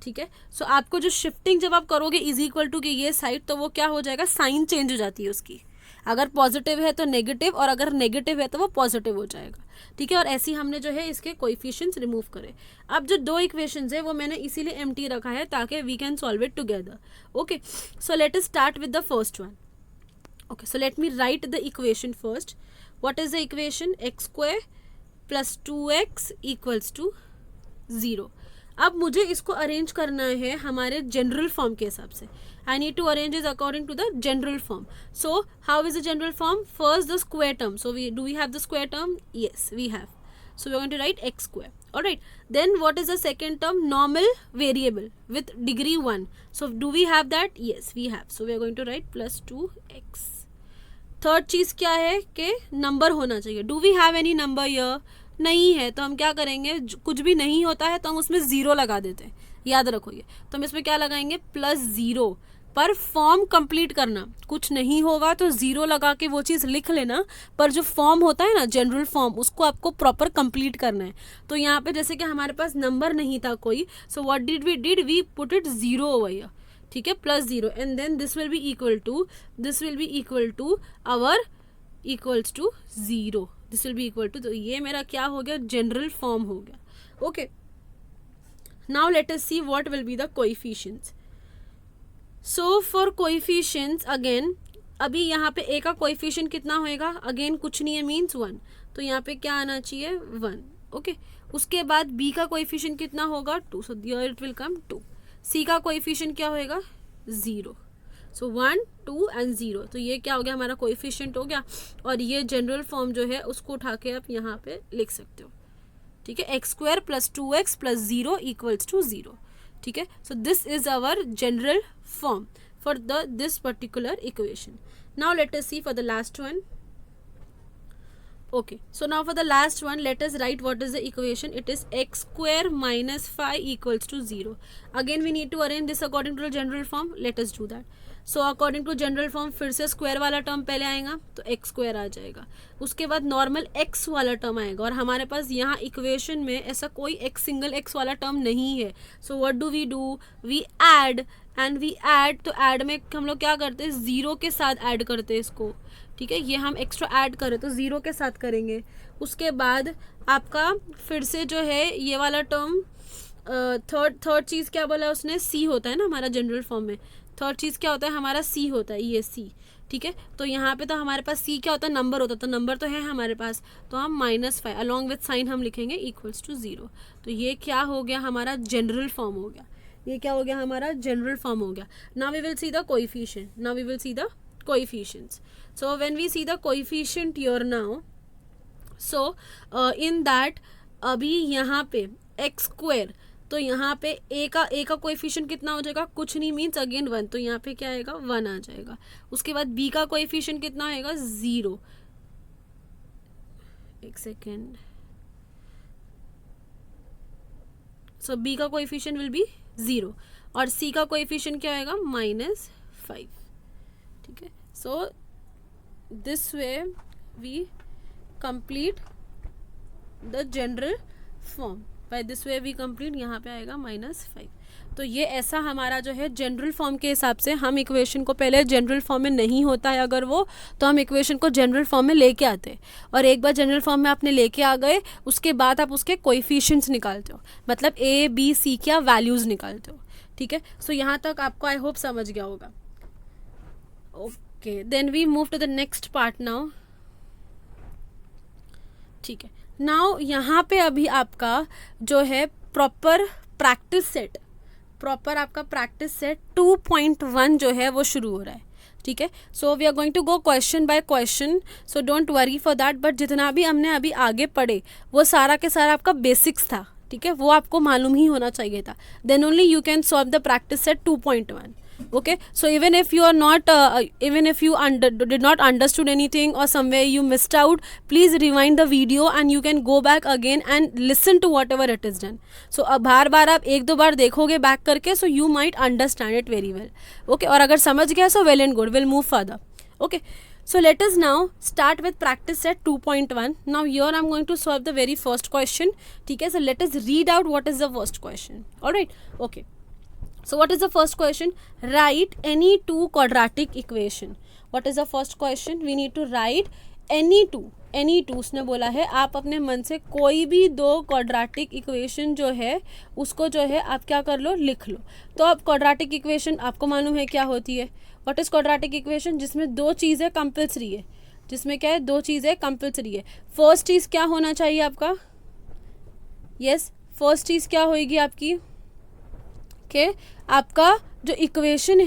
ठीक है, सो आपको जो शिफ्टिंग जब आप करोगे इज इक्वल टू की ये साइड, तो वो क्या हो जाएगा, साइन चेंज हो जाती है उसकी। अगर पॉजिटिव है तो नेगेटिव, और अगर नेगेटिव है तो वो पॉजिटिव हो जाएगा। ठीक है, और ऐसे ही हमने जो है इसके कोएफिशिएंट्स रिमूव करे। अब जो दो इक्वेशंस है वो मैंने इसीलिए एम्प्टी रखा है ताकि we can solve it together. Okay, so let us start with the first one. Okay, so let me write the equation first. What is the equation, x² + 2x = 0। अब मुझे इसको अरेंज करना है हमारे जनरल फॉर्म के हिसाब से। I need to arrange is according to the general form. So how is the general form, first the square term. So we have the square term? Yes, we have. So we are going to write x². Alright, then what is the second term, normal variable with degree 1. So do we have that? Yes, we have. So we are going to write +2x. Third चीज़ क्या है कि number होना चाहिए। Do we have any number here? नहीं है, तो हम क्या करेंगे, कुछ भी नहीं होता है तो हम उसमें 0 लगा देते हैं, याद रखो ये। तो हम इसमें क्या लगाएंगे, +0। पर फॉर्म कंप्लीट करना, कुछ नहीं होगा तो 0 लगा के वो चीज़ लिख लेना, पर जो फॉर्म होता है ना जनरल फॉर्म, उसको आपको प्रॉपर कंप्लीट करना है। तो यहाँ पे जैसे कि हमारे पास नंबर नहीं था कोई, so what did we put it 0 over here. ठीक है, +0, and then this will be equal to our equals to 0। This will be equal to, तो ये मेरा क्या हो गया, जनरल फॉर्म हो गया। Okay, now let us see what will be the coefficients. So for coefficients again, अभी यहाँ पे a का कोएफिशिएंट कितना होएगा, अगेन कुछ नहीं है, मीन्स 1, तो यहाँ पे क्या आना चाहिए 1। ओके, उसके बाद b का कोएफिशिएंट कितना होगा 2, so here it will come 2। c का कोएफिशिएंट क्या होएगा 0, सो 1 2 एंड 0, तो ये क्या हो गया, हमारा कोएफिशिएंट हो गया। और ये जनरल फॉर्म जो है उसको उठा के आप यहाँ पे लिख सकते हो। ठीक है, x² + 2x + 0 = 0। ठीक है, so this is our general form for this particular equation. Now let us see for the last one. Okay, so now for the last one, let us write what is the equation. It is x² - 5 = 0. Again we need to arrange this according to the general form. Let us do that. So according to general form, फिर से square वाला term पहले आएगा तो x² आ जाएगा, उसके बाद normal x वाला टर्म आएगा, और हमारे पास यहाँ इक्वेशन में ऐसा कोई सिंगल x वाला टर्म नहीं है। So what do, we add, and we add, तो ऐड में हम लोग क्या करते हैं, 0 के साथ ऐड करते हैं इसको। ठीक है, ये हम एक्स्ट्रा ऐड करें तो 0 के साथ करेंगे। उसके बाद आपका फिर से जो है ये वाला टर्म, थर्ड चीज़ क्या बोला उसने, सी होता है ना हमारा जनरल फॉर्म में। थर्ड चीज़ क्या होता है हमारा, सी होता है, ये सी। ठीक है, तो यहाँ पे तो हमारे पास सी क्या होता है, नंबर होता है, तो नंबर तो है हमारे पास, तो हम -5 अलॉन्ग विथ साइन हम लिखेंगे = 0। तो ये क्या हो गया, हमारा जनरल फॉर्म हो गया। ये क्या हो गया, हमारा जनरल फॉर्म हो गया। Now we will see the coefficients. So when we see the coefficient here now, so in that अभी यहाँ पे x², तो यहाँ पे a का कोएफिशिएंट कितना हो जाएगा, कुछ नहीं, मीन्स अगेन 1, तो यहाँ पे क्या आएगा 1 आ जाएगा। उसके बाद b का कोएफिशिएंट कितना आएगा 0, एक सेकेंड, सो b का कोएफिशिएंट विल बी 0, और c का कोएफिशिएंट क्या आएगा -5। ठीक है, सो this way we complete the general form. by this way we complete, यहाँ पे आएगा -5। तो ये ऐसा हमारा जो है जनरल फॉर्म के हिसाब से हम इक्वेशन को, पहले जनरल फॉर्म में नहीं होता है अगर वो, तो हम इक्वेशन को जनरल फॉर्म में लेके आते हैं, और एक बार जनरल फॉर्म में आपने लेके आ गए, उसके बाद आप उसके कोएफिशिएंट्स निकालते हो, मतलब a b c क्या वैल्यूज़ निकालते हो। ठीक है, सो यहाँ तक आपको आई होप समझ गया होगा। Okay, then we move to the next part now. ठीक है, now यहाँ पे अभी आपका जो है प्रॉपर आपका प्रैक्टिस सेट 2.1 जो है वो शुरू हो रहा है। ठीक है, so we are going to go question by question, so don't worry for that. But जितना भी हमने अभी आगे पढ़े वो सारा के सारा आपका बेसिक्स था। ठीक है, वो आपको मालूम ही होना चाहिए था, then only you can solve the practice set 2.1। Okay, so even if you are not even if you did not understood anything or somewhere you missed out, please rewind the video and you can go back again and listen to whatever it is done. So अब बार बार आप एक दो बार देखोगे back करके, so you might understand it very well. Okay, और अगर समझ गया so well and good, we'll move further. Okay, so let us now start with practice set 2.1. Now here I'm going to solve the very first question. ठीक है, so let us read out what is the first question. Alright, okay. So what is the first question? Write any two quadratic equation. What is the first question? We need to write any two. उसने बोला है आप अपने मन से कोई भी दो क्वाड्रेटिक इक्वेशन जो है उसको जो है आप क्या कर लो, लिख लो. तो अब क्वाड्रेटिक इक्वेशन आपको मालूम है क्या होती है. What is quadratic equation? जिसमें दो चीज़ें कंपल्सरी है. जिसमें क्या है, दो चीज़ें कंपल्सरी है. फर्स्ट चीज़ क्या होना चाहिए आपका? यस, फर्स्ट चीज़ क्या होगी आपकी कि आपका जो इक्वेशन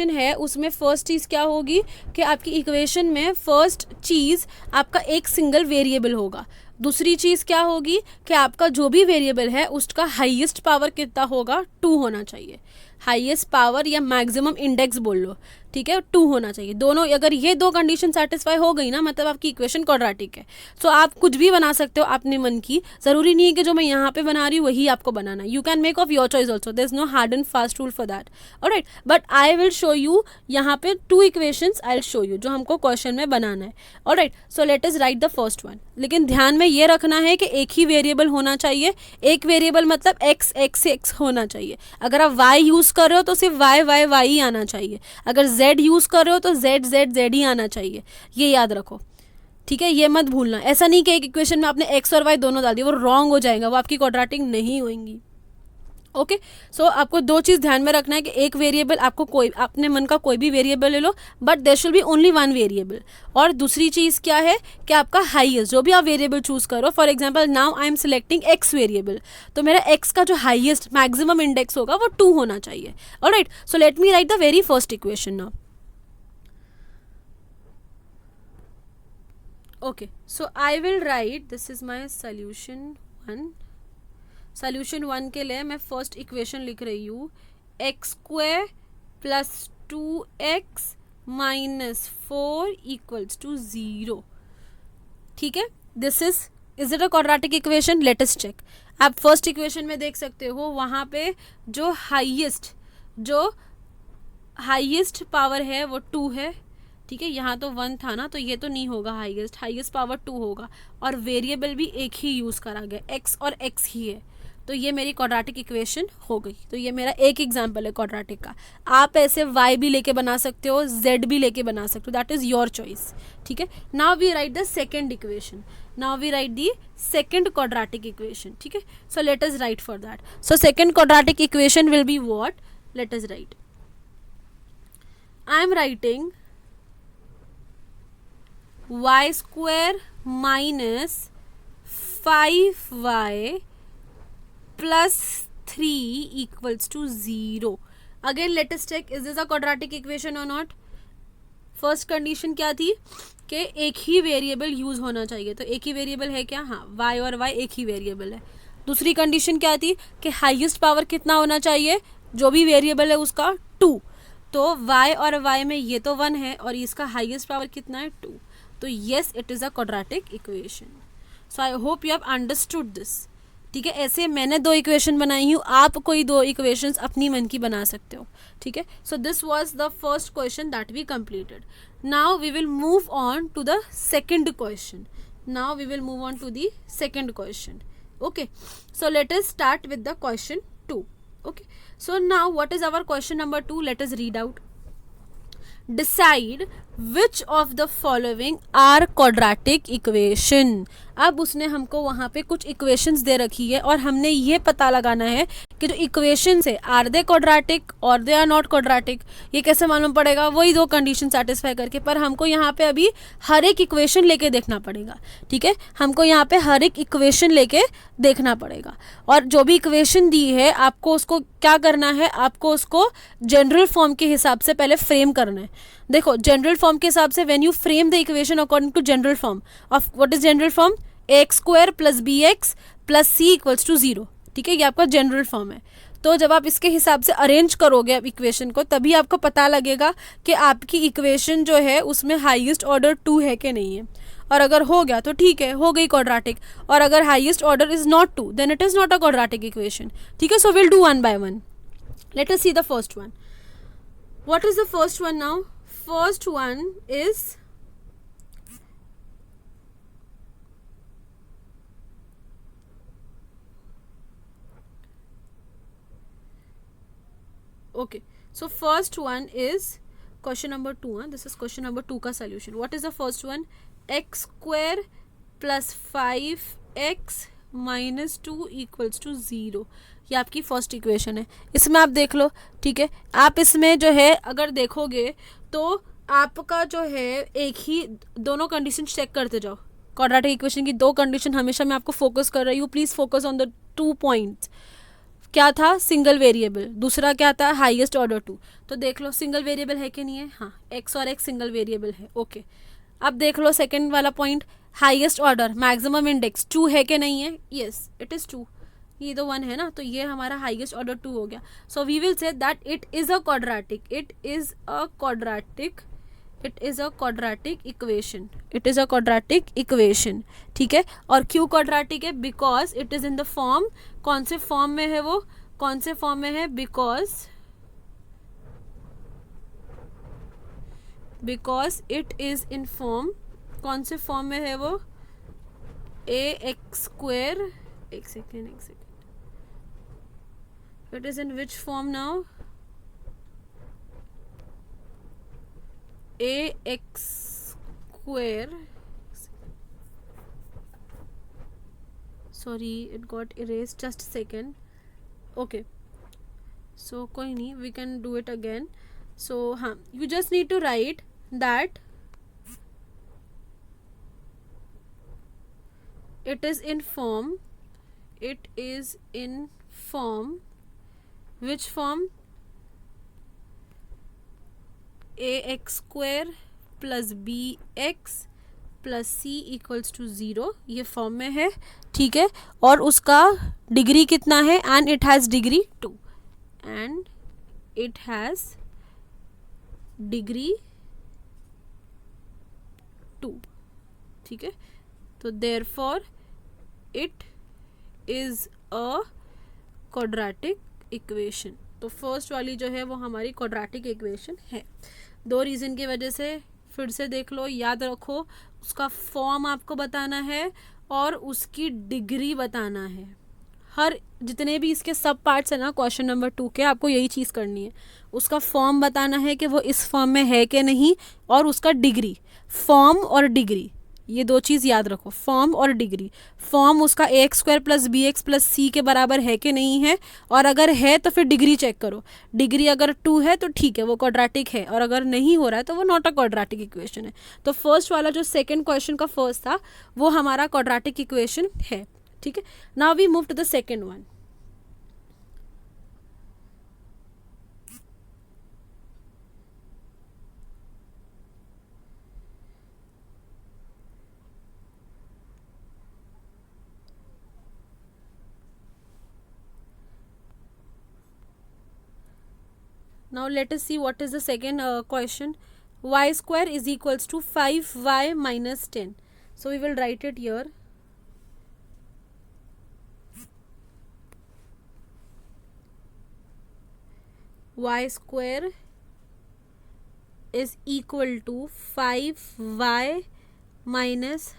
है उसमें फर्स्ट चीज़ क्या होगी कि आपकी इक्वेशन में फर्स्ट चीज़ आपका एक सिंगल वेरिएबल होगा. दूसरी चीज़ क्या होगी कि आपका जो भी वेरिएबल है उसका हाईएस्ट पावर कितना होगा, 2 होना चाहिए. हाईएस्ट पावर या मैक्सिमम इंडेक्स बोल लो, ठीक है, 2 होना चाहिए. दोनों अगर ये दो कंडीशन सेटिस्फाई हो गई ना, मतलब आपकी इक्वेशन क्वाड्रेटिक है. तो आप कुछ भी बना सकते हो अपने मन की. ज़रूरी नहीं है कि जो मैं यहाँ पे बना रही हूँ वही आपको बनाना. You can make of your choice also. There is no hard and fast rule for that. Alright, but I will show you यहाँ पे 2 equations I will show you जो हमको क्वेश्चन में बनाना है. Alright, so let us write the first one. लेकिन ध्यान में ये रखना है कि एक ही वेरिएबल होना चाहिए. एक वेरिएबल मतलब x होना चाहिए. अगर आप y यूज़ कर रहे हो तो सिर्फ y ही आना चाहिए. अगर z यूज़ कर रहे हो तो z ही आना चाहिए. ये याद रखो, ठीक है, ये मत भूलना. ऐसा नहीं कि एक इक्वेशन में आपने x और y दोनों डाल दिए, वो रॉन्ग हो जाएगा, वो आपकी क्वाड्रेटिक नहीं होंगी. ओके, सो आपको दो चीज़ ध्यान में रखना है कि एक वेरिएबल आपको कोई अपने मन का कोई भी वेरिएबल ले लो, but there should be only one variable. और दूसरी चीज़ क्या है कि आपका हाईएस्ट जो भी आप वेरिएबल चूज़ करो. For example now I am selecting x variable, तो मेरा एक्स का जो हाईएस्ट मैक्सिमम इंडेक्स होगा वो 2 होना चाहिए. Alright, so let me write the very first equation now. Okay, so I will right, this is my solution 1. Solution 1 के लिए मैं फर्स्ट इक्वेशन लिख रही हूँ x² + 2x - 4 = 0. ठीक है, this is it a quadratic equation? Let us check. आप first equation में देख सकते हो वहाँ पे जो हाईएस्ट पावर है वो 2 है. ठीक है, यहाँ तो 1 था ना, तो ये तो नहीं होगा. हाईएस्ट पावर 2 होगा और वेरिएबल भी एक ही यूज़ करा गया, x और x ही है. तो ये मेरी क्वाड्रेटिक इक्वेशन हो गई. तो ये मेरा एक एग्जांपल है क्वाड्रेटिक का. आप ऐसे y भी लेके बना सकते हो, z भी लेके बना सकते हो, दैट इज़ योर चॉइस. ठीक है, now we write the second equation. Now we write the second quadratic equation. ठीक है, so let us write for that. So second quadratic equation will be what? Let us write. I am writing y² - 5y + 3 = 0. Again let us check, is this a quadratic equation or not? First condition क्या थी कि एक ही variable use होना चाहिए. तो एक ही variable है क्या? हाँ, y और y एक ही वेरिएबल है. दूसरी कंडीशन क्या थी कि हाईएस्ट पावर कितना होना चाहिए, जो भी वेरिएबल है उसका 2. तो y और y में ये तो 1 है और इसका हाईएस्ट पावर कितना है, 2. तो yes, it is a quadratic equation. So I hope you have understood this. ठीक है, ऐसे मैंने 2 इक्वेशन बनाई हूँ, आप कोई 2 इक्वेशंस अपनी मन की बना सकते हो. ठीक है, so this was the first question that we completed. Now we will move on to the second question. Okay, so let us start with the question 2. Okay, so now what is our question number 2? Let us read out. Decide which of the following are quadratic equation. अब उसने हमको वहाँ पे कुछ equations दे रखी है और हमने ये पता लगाना है कि जो इक्वेशंस है आर दे क्वाड्रेटिक और दे आर नॉट क्वाड्रेटिक. ये कैसे मालूम पड़ेगा? वही 2 कंडीशन सेटिस्फाई करके. पर हमको यहाँ पे अभी हर एक इक्वेशन लेके देखना पड़ेगा. ठीक है, हमको यहाँ पे हर एक इक्वेशन लेके देखना पड़ेगा और जो भी इक्वेशन दी है आपको उसको क्या करना है, आपको उसको जनरल फॉर्म के हिसाब से पहले फ्रेम करना है. देखो, जनरल फॉर्म के हिसाब से when you frame the equation according to general form of what is general form, x² + bx + c = 0. ठीक है, ये आपका जनरल फॉर्म है. तो जब आप इसके हिसाब से अरेंज करोगे अब इक्वेशन को, तभी आपको पता लगेगा कि आपकी इक्वेशन जो है उसमें हाईएस्ट ऑर्डर 2 है कि नहीं है। और अगर हो गया तो ठीक है, हो गई क्वाड्रेटिक, और अगर highest order is not 2 then it is not a quadratic equation. ठीक है, so will do one by one. Let us see the first one. What is the first one now? First one is okay, so first one is question number 2. This is question number 2 का solution. What is the first one? x square plus 5x minus 2 equals to 0. ये आपकी first equation है। इसमें आप देख लो, ठीक है, आप इसमें जो है अगर देखोगे तो आपका जो है एक ही दोनों कंडीशन चेक करते जाओ। क्वाड्रेटिक इक्वेशन की 2 कंडीशन हमेशा मैं आपको फोकस कर रही हूँ, please focus on the 2 points. क्या था? Single variable. दूसरा क्या था? Highest order 2। तो देख लो सिंगल वेरिएबल है कि नहीं है? हाँ, x और x सिंगल वेरिएबल है। ओके, अब देख लो सेकंड वाला point, highest order maximum index 2 है कि नहीं है? Yes, it is 2। ये तो 1 है ना, तो ये हमारा हाईएस्ट ऑर्डर 2 हो गया। So we will say that it is a quadratic, it is a quadratic, it is a quadratic equation, it is a quadratic equation. ठीक है, और क्यों क्वाड्रेटिक है? Because it is in the form, कौन से form में है वो? कौन से फॉर्म में है? Because it is in form, कौन से फॉर्म में है वो? ax², एक second, it is in which form now? ax², sorry it got erased, just a second. Okay, so कोई नहीं, we can do it again. So हाँ, you just need to write that it is in form, it is in form, which form? ax² plus bx plus c equals to 0, ये form में है। ठीक है, और उसका डिग्री कितना है? And it has degree 2, and it has degree 2। ठीक है, तो therefore it is a quadratic equation. तो फर्स्ट वाली जो है वो हमारी क्वाड्रेटिक इक्वेशन है। 2 रीज़न की वजह से, फिर से देख लो, याद रखो, उसका फॉर्म आपको बताना है और उसकी डिग्री बताना है। हर जितने भी इसके सब पार्ट्स है ना क्वेश्चन नंबर 2 के, आपको यही चीज़ करनी है। उसका फॉर्म बताना है कि वो इस फॉर्म में है कि नहीं, और उसका डिग्री। फॉर्म और डिग्री, ये 2 चीज़ याद रखो, फॉर्म और डिग्री। फॉर्म उसका ax² plus bx plus c के बराबर है कि नहीं है, और अगर है तो फिर डिग्री चेक करो। डिग्री अगर 2 है तो ठीक है, वो क्वाड्रेटिक है, और अगर नहीं हो रहा है तो वो नॉट अ क्वाड्रेटिक इक्वेशन है। तो फर्स्ट वाला जो सेकंड क्वेश्चन का फर्स्ट था वो हमारा क्वाड्रेटिक इक्वेशन है। ठीक है, now we move to the second one. Now let us see what is the second question. y² is equals to 5y minus 10. So we will write it here. y² is equal to 5y minus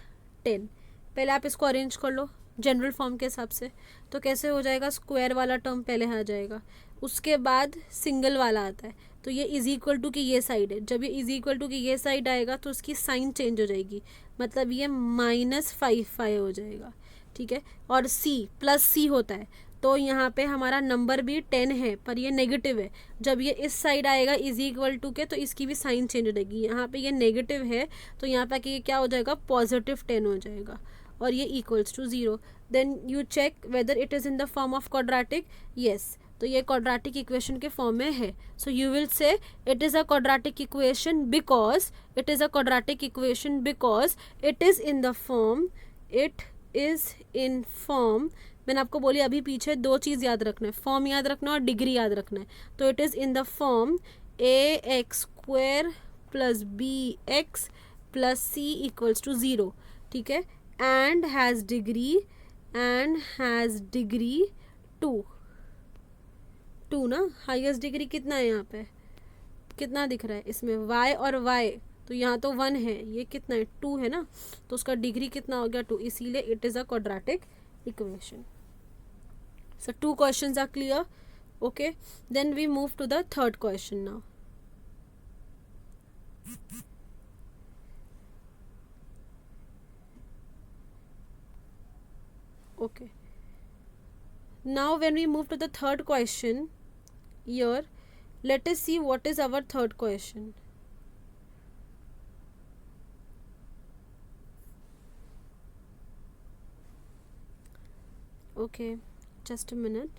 10. पहले आप इसको arrange कर लो general form के हिसाब से। तो कैसे हो जाएगा? स्क्वायर वाला टर्म पहले आ जाएगा, उसके बाद सिंगल वाला आता है, तो ये इज़ इक्वल टू की ये साइड है। जब ये इज़ इक्वल टू की ये साइड आएगा तो उसकी साइन चेंज हो जाएगी, मतलब ये -5 हो जाएगा। ठीक है, और c प्लस c होता है, तो यहाँ पे हमारा नंबर भी 10 है पर ये नेगेटिव है। जब ये इस साइड आएगा इज़ इक्वल टू के, तो इसकी भी साइन चेंज हो जाएगी। यहाँ पे ये नेगेटिव है तो यहाँ पे ये क्या हो जाएगा? +10 हो जाएगा, और ये equals to 0। Then you check whether it is in the form of quadratic. Yes, तो ये क्वाड्रेटिक इक्वेशन के फॉर्म में है। So you will say it is a quadratic equation because it is a quadratic equation because it is in the form, it is in form मैंने आपको बोली अभी पीछे दो चीज़ याद रखना है, फॉर्म याद रखना और डिग्री याद रखना है। तो it is in the form ax² plus bx plus c equals to 0, ठीक है, एंड हैज़ डिग्री 2 ना, हाईएस्ट डिग्री कितना है यहाँ पे, कितना दिख रहा है इसमें y और y, तो यहाँ तो 1 है, ये कितना है 2 है ना, तो उसका डिग्री कितना हो गया 2, इसीलिए it is a quadratic equation. So 2 questions are clear, okay. Then we move to the third question now. Okay, now when we move to the third question here, let us see what is our third question. Okay, just a minute.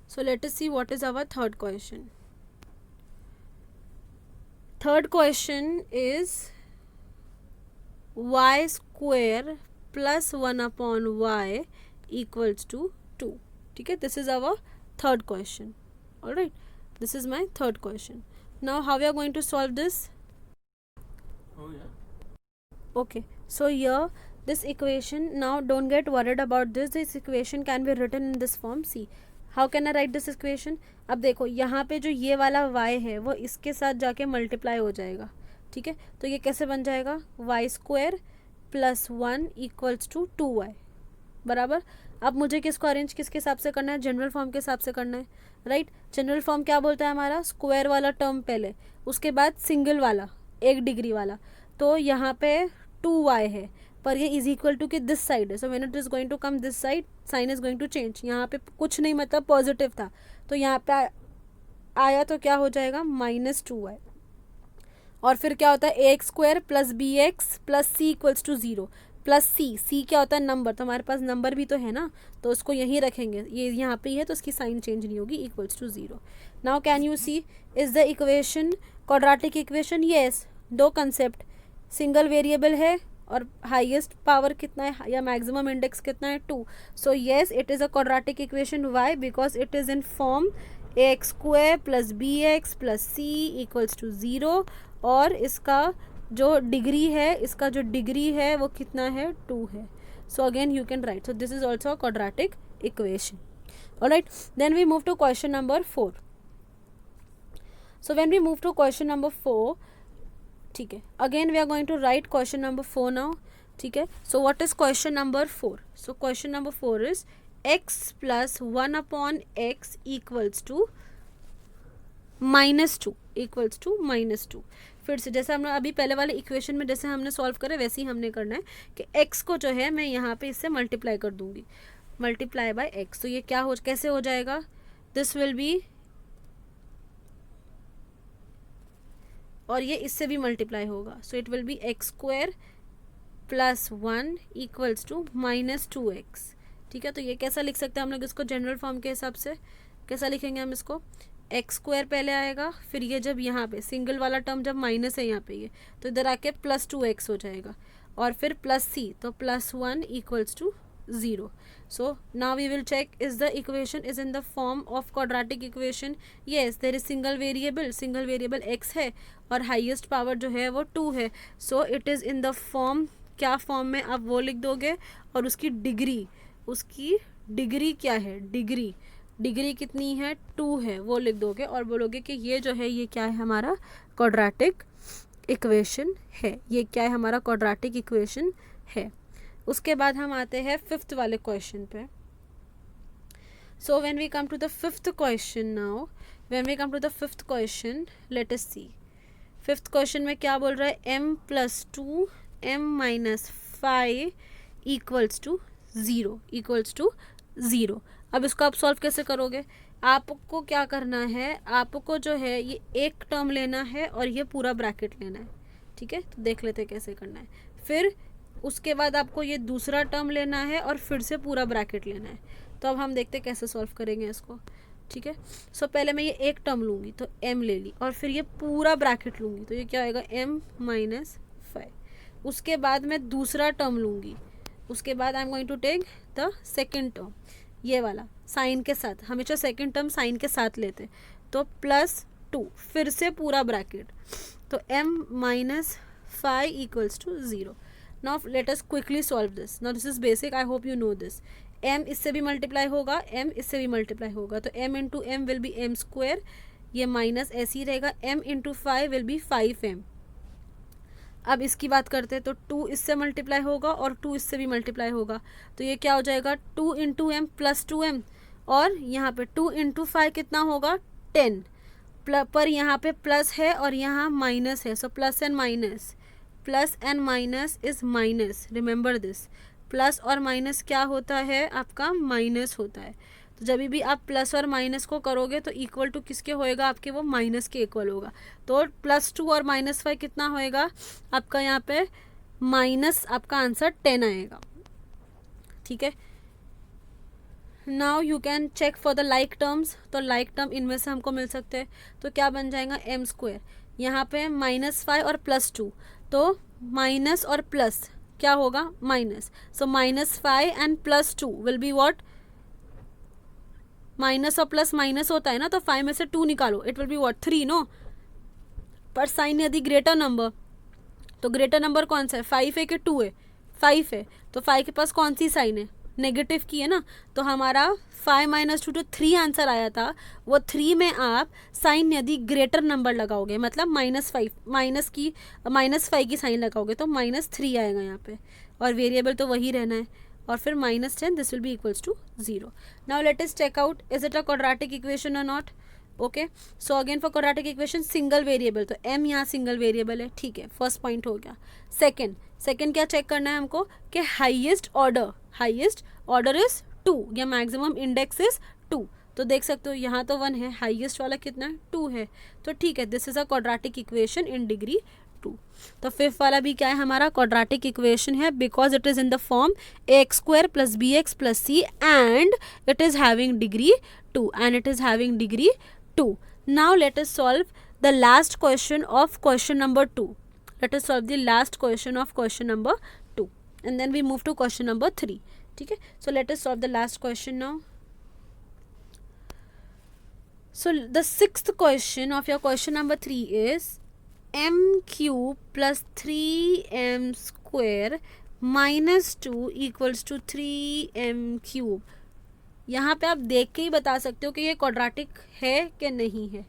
So let us see what is our third question. Third question is y square plus 1 upon y equals to 2. ठीक है, this is our third question. Alright, this is my third question. Now how we are going to solve this? Oh yeah. Okay, so here this equation, now don't get worried about this equation can be written in this form. See how can I write this equation? अब देखो यहाँ पे जो ये वाला y है वो इसके साथ जाके मल्टीप्लाई हो जाएगा, ठीक है, तो ये कैसे बन जाएगा, y² plus 1 equals to 2y बराबर। अब मुझे किसको अरेंज किसके हिसाब से करना है, जनरल फॉर्म के हिसाब से करना है, राइट। जनरल फॉर्म क्या बोलता है हमारा, स्क्वायर वाला टर्म पहले, उसके बाद सिंगल वाला 1 डिग्री वाला, तो यहाँ पे 2y है, पर ये इज इक्वल टू कि दिस साइड है, so when it is going to come this side sign is going to change. यहाँ पे कुछ नहीं मतलब पॉजिटिव था, तो यहाँ पे आया तो क्या हो जाएगा -2y, और फिर क्या होता है ax² plus bx plus c equals to 0 plus c क्या होता है नंबर, तो हमारे पास नंबर भी तो है ना, तो उसको यहीं रखेंगे, ये यहाँ पे ही है तो उसकी साइन चेंज नहीं होगी, equals to 0। Now can you see is the equation quadratic equation? Yes, दो कंसेप्ट, सिंगल वेरिएबल है और हाईएस्ट पावर कितना है या मैक्सिमम इंडेक्स कितना है 2, so yes it is a quadratic equation. Why? Because it is in form ax² plus bx plus c equals to 0, और इसका जो डिग्री है वो कितना है 2 है, so again you can write, so this is also a quadratic equation. Alright, then we move to question number 4। So when we move to question number 4, ठीक है, again we are going to write question number 4 now, ठीक है। So what is question number 4? So question number 4 is x plus 1 upon x equals to -2 equals to -2। फिर से जैसे हमने अभी पहले वाले इक्वेशन में जैसे हमने सॉल्व करे वैसे ही हमने करना है कि x को जो है मैं यहाँ पे इससे मल्टीप्लाई कर दूंगी, मल्टीप्लाई बाय x, तो ये क्या हो कैसे हो जाएगा, दिस विल बी, और ये इससे भी मल्टीप्लाई होगा, so it will be x² plus 1 equals to -2x। ठीक है, तो ये कैसा लिख सकते हैं हम लोग इसको जनरल फॉर्म के हिसाब से, कैसा लिखेंगे हम इसको, x² पहले आएगा, फिर ये जब यहाँ पे सिंगल वाला टर्म जब माइनस है यहाँ पे ये, तो इधर आके प्लस 2x हो जाएगा, और फिर प्लस c, तो plus 1 equals to 0। So now we will check is the equation is in the form of quadratic equation. Yes, there is single variable x है और हाईएस्ट पावर जो है वो 2 है, so it is in the form, क्या form में आप वो लिख दोगे, और उसकी डिग्री क्या है, डिग्री कितनी है 2 है, वो लिख दोगे और बोलोगे कि ये जो है ये क्या है हमारा क्वाड्रेटिक इक्वेशन है, ये क्या है हमारा क्वाड्रेटिक इक्वेशन है। उसके बाद हम आते हैं 5th वाले क्वेश्चन पे। So when we come to the 5th question now, when we come to the 5th question, let us see 5th question में क्या बोल रहा है, m plus 2 m -5 equals to 0। अब इसको आप सॉल्व कैसे करोगे, आपको क्या करना है, आपको जो है ये एक टर्म लेना है और ये पूरा ब्रैकेट लेना है, ठीक है, तो देख लेते हैं कैसे करना है। फिर उसके बाद आपको ये दूसरा टर्म लेना है और फिर से पूरा ब्रैकेट लेना है, तो अब हम देखते हैं कैसे सॉल्व करेंगे इसको, ठीक है। सो पहले मैं ये एक टर्म लूँगी तो m ले ली, और फिर ये पूरा ब्रैकेट लूँगी तो ये क्या आएगा m -5। उसके बाद मैं दूसरा टर्म लूँगी, उसके बाद I am going to take the second term, ये वाला साइन के साथ, हमेशा सेकेंड टर्म साइन के साथ लेते, तो +2 फिर से पूरा ब्रैकेट, तो m minus 5 equals to 0. Now let us quickly solve this. Now this is basic, I hope you know this. m इससे भी मल्टीप्लाई होगा, m इससे भी मल्टीप्लाई होगा, तो m into M will be m square, ये minus ऐसे ही रहेगा, m into 5 will be 5m. अब इसकी बात करते हैं, तो 2 इससे मल्टीप्लाई होगा और 2 इससे भी मल्टीप्लाई होगा, तो ये क्या हो जाएगा 2 इंटू एम प्लस 2m, और यहाँ पे 2 इंटू 5 कितना होगा 10, पर यहाँ पे प्लस है और यहाँ माइनस है, so plus and minus is minus. Remember this, plus और माइनस क्या होता है आपका, माइनस होता है. तो जब भी आप प्लस और माइनस को करोगे तो इक्वल टू किसके होएगा आपके, वो माइनस के इक्वल होगा. तो +2 और -5 कितना होएगा आपका, यहाँ पे माइनस, आपका आंसर 10 आएगा. ठीक है. Now you can check for the like terms, तो लाइक टर्म इनमें से हमको मिल सकते हैं, तो क्या बन जाएगा m स्क्वायर, यहाँ पे -5 और +2, तो माइनस और प्लस क्या होगा minus, so -5 and +2 will be what, minus और प्लस माइनस होता है ना, तो 5 में से 2 निकालो, it will be what 3 no. पर साइन यदि ग्रेटर नंबर, तो ग्रेटर नंबर कौन सा है, 5 है कि 2 है, 5 है, तो 5 के पास कौन सी साइन है, नेगेटिव की है ना, तो हमारा 5 - 2 जो 3 आंसर आया था, वो 3 में आप साइन यदि ग्रेटर नंबर लगाओगे, मतलब -5 की साइन लगाओगे, तो -3 आएगा यहाँ पे, और वेरिएबल तो वही रहना है, और फिर -10, this will be equals to 0. Now let us check out, is it a quadratic equation और not. Okay, so again for quadratic equation single variable, तो m यहाँ सिंगल वेरिएबल है. ठीक है, फर्स्ट पॉइंट हो गया. सेकंड क्या चेक करना है हमको, कि हाईएस्ट ऑर्डर इज 2 या मैक्सिमम इंडेक्स इज 2. तो देख सकते हो यहाँ तो 1 है, हाईएस्ट वाला कितना है 2 है, तो ठीक है, this is a quadratic equation in degree 2. तो फिफ्थ वाला भी क्या है हमारा, क्वाड्रेटिक इक्वेशन है, because it is in the form ax² + bx + c and it is having degree 2. Now let us solve the last question of question number 2. Let us solve the last question of question number 2 and then we move to question number 3. ठीक है, so let us solve the last question now. So the sixth question of your question number 3 is m³ + 3m² - 2 = 3m³. यहाँ पे आप देख के ही बता सकते हो कि ये क्वाड्रेटिक है कि नहीं है.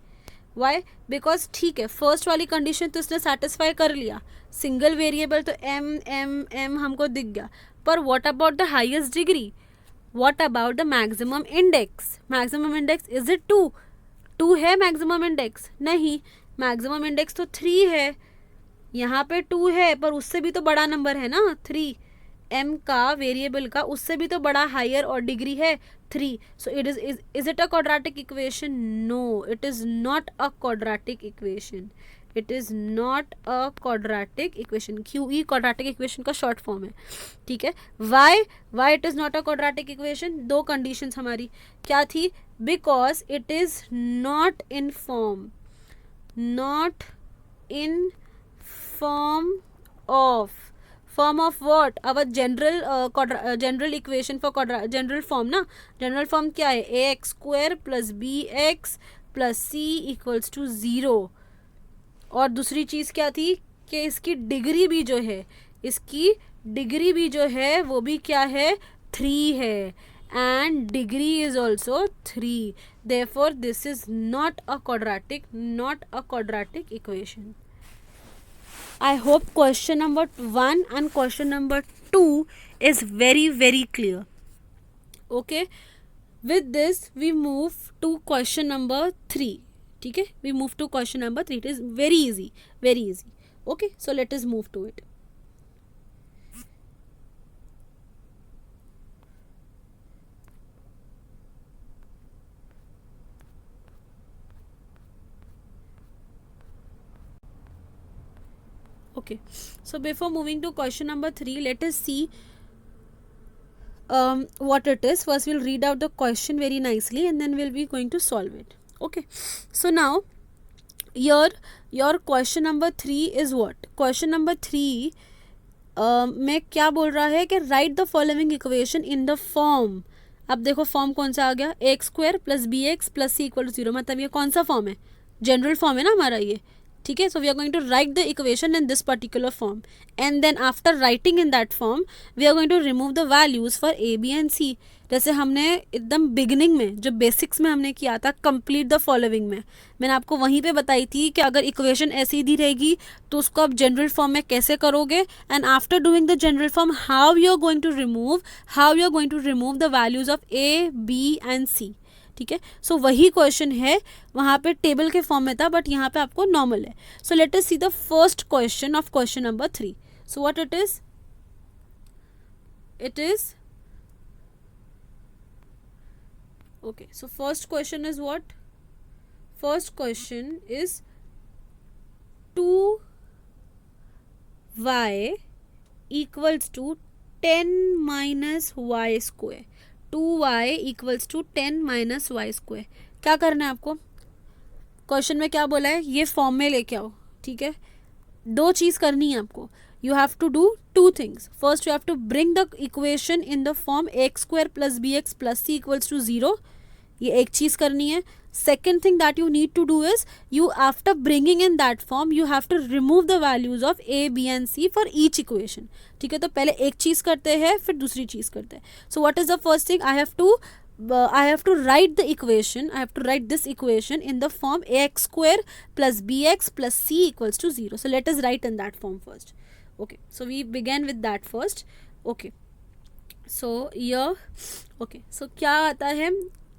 वाई, बिकॉज ठीक है, फर्स्ट वाली कंडीशन तो इसने सेटिस्फाई कर लिया, सिंगल वेरिएबल तो m हमको दिख गया, पर what about the highest degree, what about the maximum index. Maximum index is it 2 है मैक्सिमम इंडेक्स, नहीं, मैक्सिमम इंडेक्स तो 3 है, यहाँ पे 2 है, पर उससे भी तो बड़ा नंबर है ना 3, m का वेरिएबल का उससे भी तो बड़ा हायर और डिग्री है 3. So it is it a quadratic equation, no it is not a quadratic equation, it is not a quadratic equation. QE quadratic equation का शॉर्ट फॉर्म है. ठीक है, why it is not a quadratic equation, 2 conditions हमारी क्या थी, because it is not in form form of what, our general equation for general form ना, general form क्या है, ax² + bx + c = 0. और दूसरी चीज़ क्या थी कि इसकी डिग्री भी जो है वो भी क्या है 3 है, and degree is also 3. Therefore this is not a quadratic equation. I hope question number 1 and question number 2 is very, very clear. Okay, with this we move to question number 3. ठीक है, we move to question number 3. It is very easy. Okay, so let us move to it. Okay, so before moving to question number 3, let us see what it is. First we'll read out the question very nicely and then we'll be going to solve it. Okay, so now your question number 3 is what? Question number 3 में क्या बोल रहा है कि write the following equation in the form. अब देखो form कौन सा आ गया, X square plus B x plus C equal to zero, मतलब ये कौन सा फॉर्म है, जनरल फॉर्म है ना हमारा ये, ठीक है। So we are going to write the equation in this particular form and then after writing in that form we are going to remove the values for a B and c. जैसे हमने एकदम beginning में जो basics में हमने किया था complete the following में, मैंने आपको वहीं पे बताई थी कि अगर इक्वेशन ऐसी दी रहेगी तो उसको आप जनरल फॉर्म में कैसे करोगे, and after doing the general form how you are going to remove the values of A B and c, ठीक है। सो वही क्वेश्चन है, वहाँ पे टेबल के फॉर्म में था बट यहाँ पे आपको नॉर्मल है। So let us see the first question of question number 3। So what it is, okay, so first question is what? First question is 2y equals to 10 minus y square. 2y equals to 10 minus y square. क्या करना है आपको, question में क्या बोला है, ये form में लेके आओ, ठीक है। दो चीज़ करनी है आपको, you have to do two things. First you have to bring the equation in the form x square plus bx plus c equals to 0. ये एक चीज़ करनी है. Second thing that you need to do is you after bringing in that form you have to remove the values of a b and c for each equation. ठीक है, तो पहले एक चीज़ करते हैं फिर दूसरी चीज़ करते हैं. So what is the first thing? I have to write the equation. I have to write this equation in the form ax square plus bx plus c equals to 0. So let us write in that form first. Okay, so we begin with that first. Okay, so here, okay, so क्या आता है,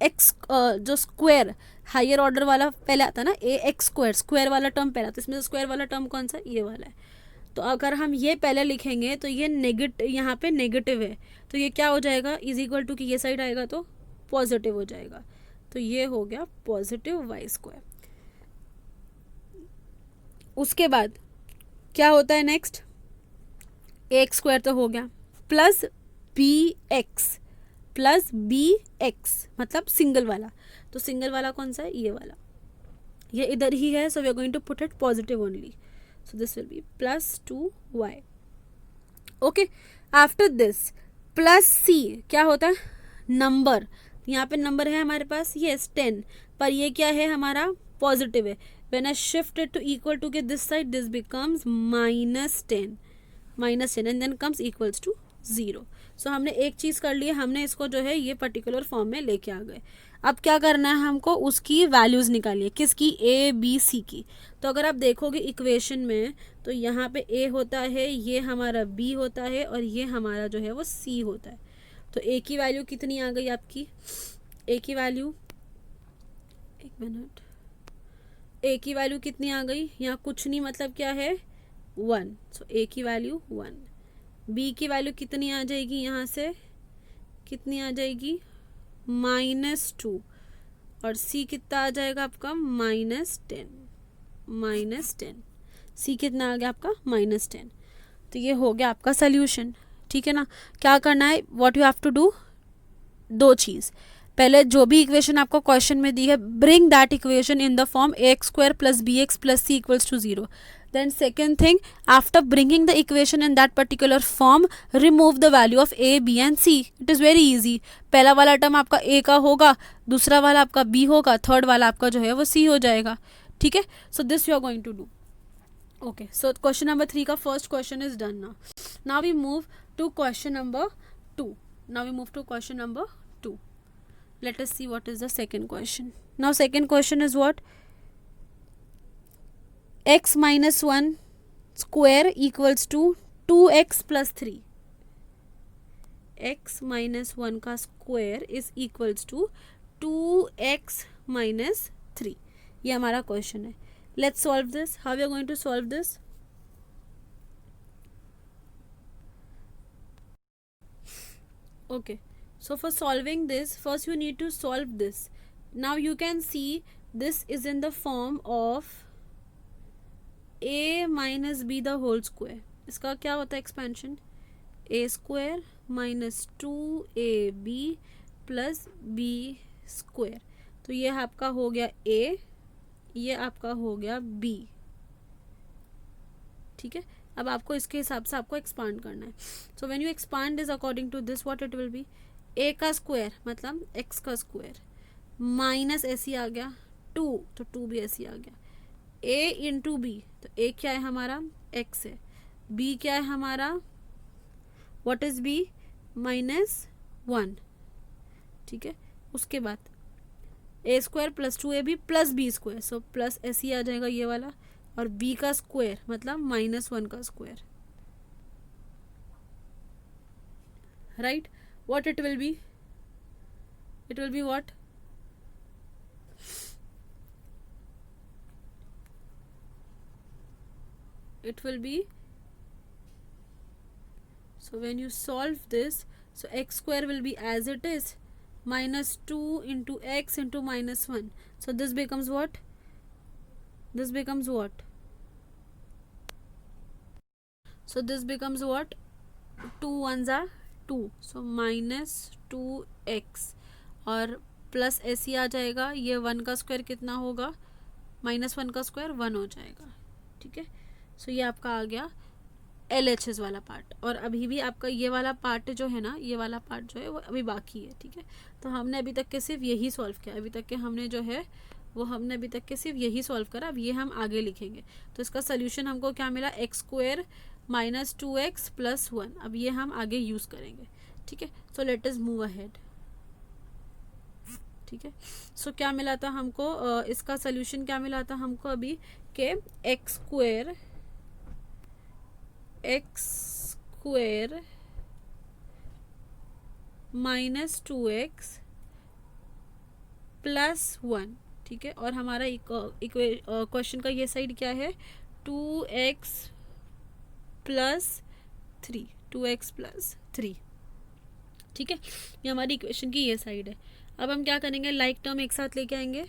x जो square higher order वाला पहले आता है ना, ए x square वाला टर्म पहले आता है, इसमें स्क्वायर वाला टर्म कौन सा, ये वाला है. तो अगर हम ये पहले लिखेंगे तो ये यहाँ पे नेगेटिव है, तो ये क्या हो जाएगा, इज इक्वल टू कि ये साइड आएगा तो पॉजिटिव हो जाएगा, तो ये हो गया पॉजिटिव वाई स्क्वायर. उसके बाद क्या होता है नेक्स्ट, ए एक्स स्क्वायर तो हो गया प्लस बी एक्स मतलब सिंगल वाला, तो सिंगल वाला कौन सा है, ये वाला, ये इधर ही है. So we are going to put it positive only, so this will be plus 2y. Okay, after this plus c क्या होता है, नंबर, यहाँ पे नंबर है हमारे पास यस 10, पर ये क्या है हमारा पॉजिटिव है. When I shift it to equal to के this side this becomes -10 and then comes equals to 0. So हमने एक चीज़ कर ली है, हमने इसको जो है ये पर्टिकुलर फॉर्म में लेके आ गए. अब क्या करना है हमको, उसकी वैल्यूज़ निकालिए, किसकी, ए बी सी की. तो अगर आप देखोगे इक्वेशन में तो यहाँ पे ए होता है, ये हमारा बी होता है और ये हमारा जो है वो सी होता है. तो ए की वैल्यू कितनी आ गई आपकी, ए की वैल्यू, एक मिनट, ए की वैल्यू कितनी आ गई, यहाँ कुछ नहीं, मतलब क्या है 1. सो ए की वैल्यू 1. बी की वैल्यू कितनी आ जाएगी, यहाँ से कितनी आ जाएगी -2, और सी कितना आ जाएगा आपका -10. सी कितना आ गया आपका -10. तो ये हो गया आपका सोल्यूशन, ठीक है ना. क्या करना है, what you have to do, दो चीज़, पहले जो भी इक्वेशन आपको क्वेश्चन में दी है bring that equation in the form X square plus B x plus C equals to 0. Then second thing, after bringing the equation in that particular form, remove the value of a, b and c. It is very easy. पहला वाला term आपका a का होगा, दूसरा वाला आपका b होगा, third वाला आपका जो है वो c हो जाएगा, ठीक है. So this you are going to do. Okay, so question number 3 का first question is done now. Now we move to question number 2. Let us see what is the second question. Now second question is what? x minus 1 square equals to 2x plus 3. x minus 1 का square is equals to 2x minus 3. ये हमारा question है. Let's solve this. How we are going to solve this? Okay, so for solving this, first you need to solve this. Now you can see this is in the form of a minus b the whole square. इसका क्या होता है expansion, a square minus 2ab plus b square. तो ये आपका हो गया a, ये आपका हो गया b, ठीक है. अब आपको इसके हिसाब से आपको एक्सपांड करना है. So when you expand this according to this what it will be, a का स्क्वायर मतलब एक्स का स्क्वायर माइनस ऐसी आ गया 2, तो 2 भी ऐसी आ गया. ए इंटू बी, तो ए क्या है हमारा एक्स है, बी क्या है हमारा व्हाट इज बी -1. ठीक है, उसके बाद a square plus 2ab plus b square, so plus ऐसे ही आ जाएगा ये वाला, और b का स्क्वायर मतलब -1 का square. Right, what it will B, it will be what, it will be, so when you solve this, so x square will be as it is -2 into x into -1, so this becomes what, this becomes what, so this becomes what, 2 ones are 2, so -2x और plus ऐसे आ जाएगा, ये 1 का square कितना होगा, -1 का square 1 हो जाएगा. ठीक है, सो ये आपका आ गया LHS वाला पार्ट. और अभी भी आपका ये वाला पार्ट जो है ना, ये वाला पार्ट जो है वो अभी बाकी है. ठीक है, तो हमने अभी तक के सिर्फ यही सॉल्व किया, अभी तक के हमने जो है वो हमने अभी तक के सिर्फ यही सॉल्व करा. अब ये हम आगे लिखेंगे, तो इसका सोल्यूशन हमको क्या मिला, एक्स स्क्वायर -2x + 1. अब ये हम आगे यूज़ करेंगे. ठीक है, so let us move ahead. ठीक है, सो क्या मिला था हमको, इसका सोल्यूशन क्या मिला था हमको अभी के एक्स स्क्वायर -2x + 1. ठीक है, और हमारा क्वेश्चन का ये साइड क्या है, 2x + 3, 2x + 3. ठीक है, ये हमारी इक्वेशन की ये साइड है. अब हम क्या करेंगे, लाइक टर्म एक साथ लेके आएंगे.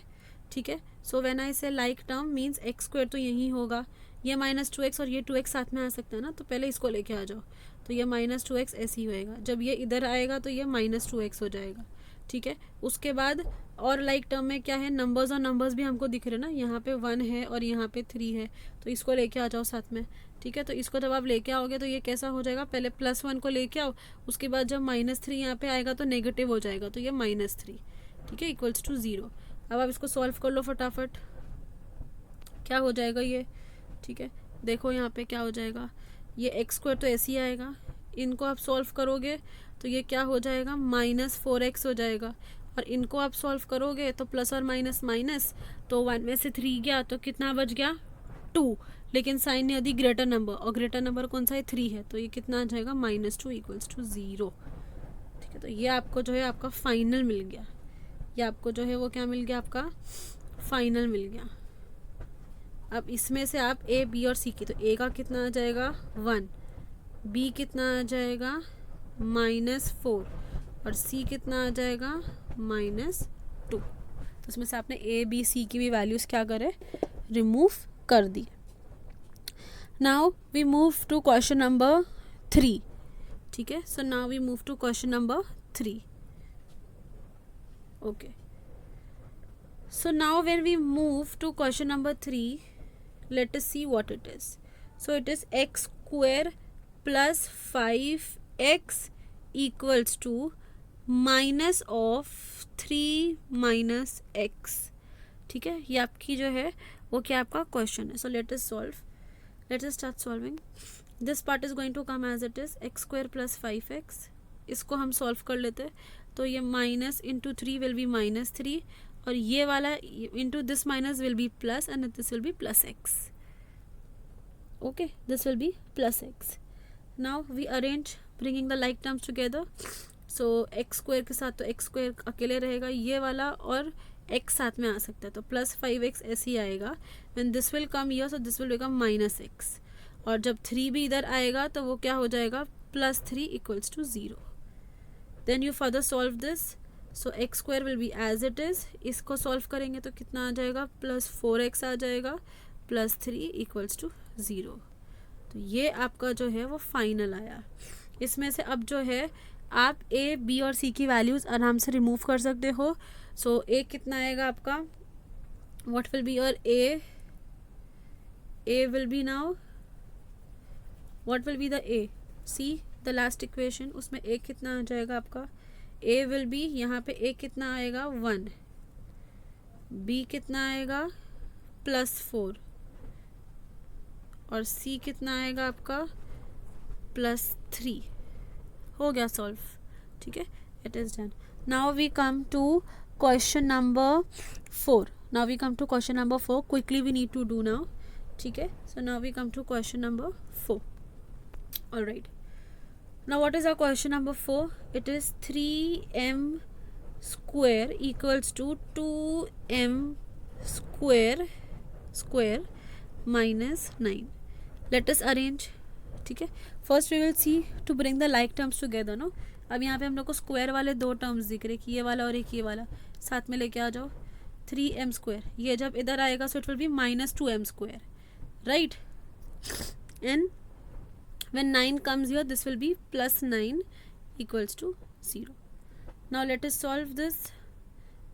ठीक है, सो व्हेन आई से like term means x square तो यही होगा, ये -2x और ये 2x साथ में आ सकता है ना, तो पहले इसको लेके आ जाओ, तो ये -2x ऐसे ही होएगा. जब ये इधर आएगा तो ये -2x हो जाएगा. ठीक है, उसके बाद और लाइक टर्म में क्या है, नंबर्स और नंबर्स भी हमको दिख रहे हैं ना, यहाँ पे 1 है और यहाँ पे 3 है, तो इसको लेके आ जाओ साथ में. ठीक है, तो इसको जब आप लेके आओगे तो ये कैसा हो जाएगा, पहले +1 को लेके आओ, उसके बाद जब -3 यहाँ पे आएगा तो नेगेटिव हो जाएगा, तो ये -3. ठीक है, इक्वल्स टू 0. अब आप इसको सॉल्व कर लो फटाफट, क्या हो जाएगा ये. ठीक है, देखो यहाँ पे क्या हो जाएगा, ये एक्स स्क्वायर तो ऐसे ही आएगा, इनको आप सॉल्व करोगे तो ये क्या हो जाएगा, -4x हो जाएगा, और इनको आप सॉल्व करोगे तो प्लस और माइनस माइनस, तो 1 में से 3 गया तो कितना बच गया, 2. लेकिन साइन यदि ग्रेटर नंबर, और ग्रेटर नंबर कौन सा है, 3 है, तो ये कितना आ जाएगा, -2 इक्वल्स टू 0. ठीक है, तो ये आपको जो है आपका फाइनल मिल गया, ये आपको जो है वो क्या मिल गया, आपका फाइनल मिल गया. अब इसमें से आप ए बी और सी की, तो ए का कितना आ जाएगा 1, बी कितना आ जाएगा -4, और सी कितना आ जाएगा -2. तो इसमें से आपने ए बी सी की भी वैल्यूज़ क्या करे, रिमूव कर दी. Now we move to question number 3. ठीक है, so now we move to question number 3. Okay, so now when we move to question number 3, let us see what it is. So it is x square plus 5x equals to minus of 3 minus x. ठीक है, ये आपकी जो है वो क्या आपका question है. So let us solve, let us start solving. This part is going to come as it is, x square plus 5x. इसको हम सॉल्व कर लेते हैं, तो ये माइनस इंटू 3 विल बी -3, और ये वाला into this minus will be plus, and this will be +x. Okay, this will be +x. Now we arrange bringing the like terms together. So X square के साथ तो x square अकेले रहेगा, ये वाला और x साथ में आ सकता है, तो +5x ऐसे ही आएगा. When this will come here, so this will become -x, और जब 3 भी इधर आएगा तो वो क्या हो जाएगा, +3 equals to 0. Then you further solve this, so x square will be as it is. इसको सॉल्व करेंगे तो कितना आ जाएगा, +4x आ जाएगा, +3 इक्वल्स टू 0. तो ये आपका जो है वो फाइनल आया. इसमें से अब जो है आप a b और c की वैल्यूज़ आराम से रिमूव कर सकते हो. सो a कितना आएगा आपका, what will be your a will be now what will be the a? see the last equation, उसमें a कितना आ जाएगा आपका? a will be, यहाँ पे a कितना आएगा? 1, b कितना आएगा? +4, और c कितना आएगा आपका? +3. हो गया सॉल्व, ठीक है, it is done. Now we come to question number 4. Now we come to question number 4. Quickly we need to do now, ठीक है. So now we come to question number 4. Alright, now what is our question number 4? It is 3m square equals to 2m square minus 9. Let us arrange, ठीक है. First we will see to bring the like terms together, no. अब यहाँ पे हम लोग को square वाले दो टर्म्स दिख रहे, कि ये वाला और एक ये वाला, साथ में लेके आ जाओ. 3m स्क्वायर, ये जब इधर आएगा so it will be -2m square, right. And when 9 comes here this will be +9 equals to 0. Now let us solve this.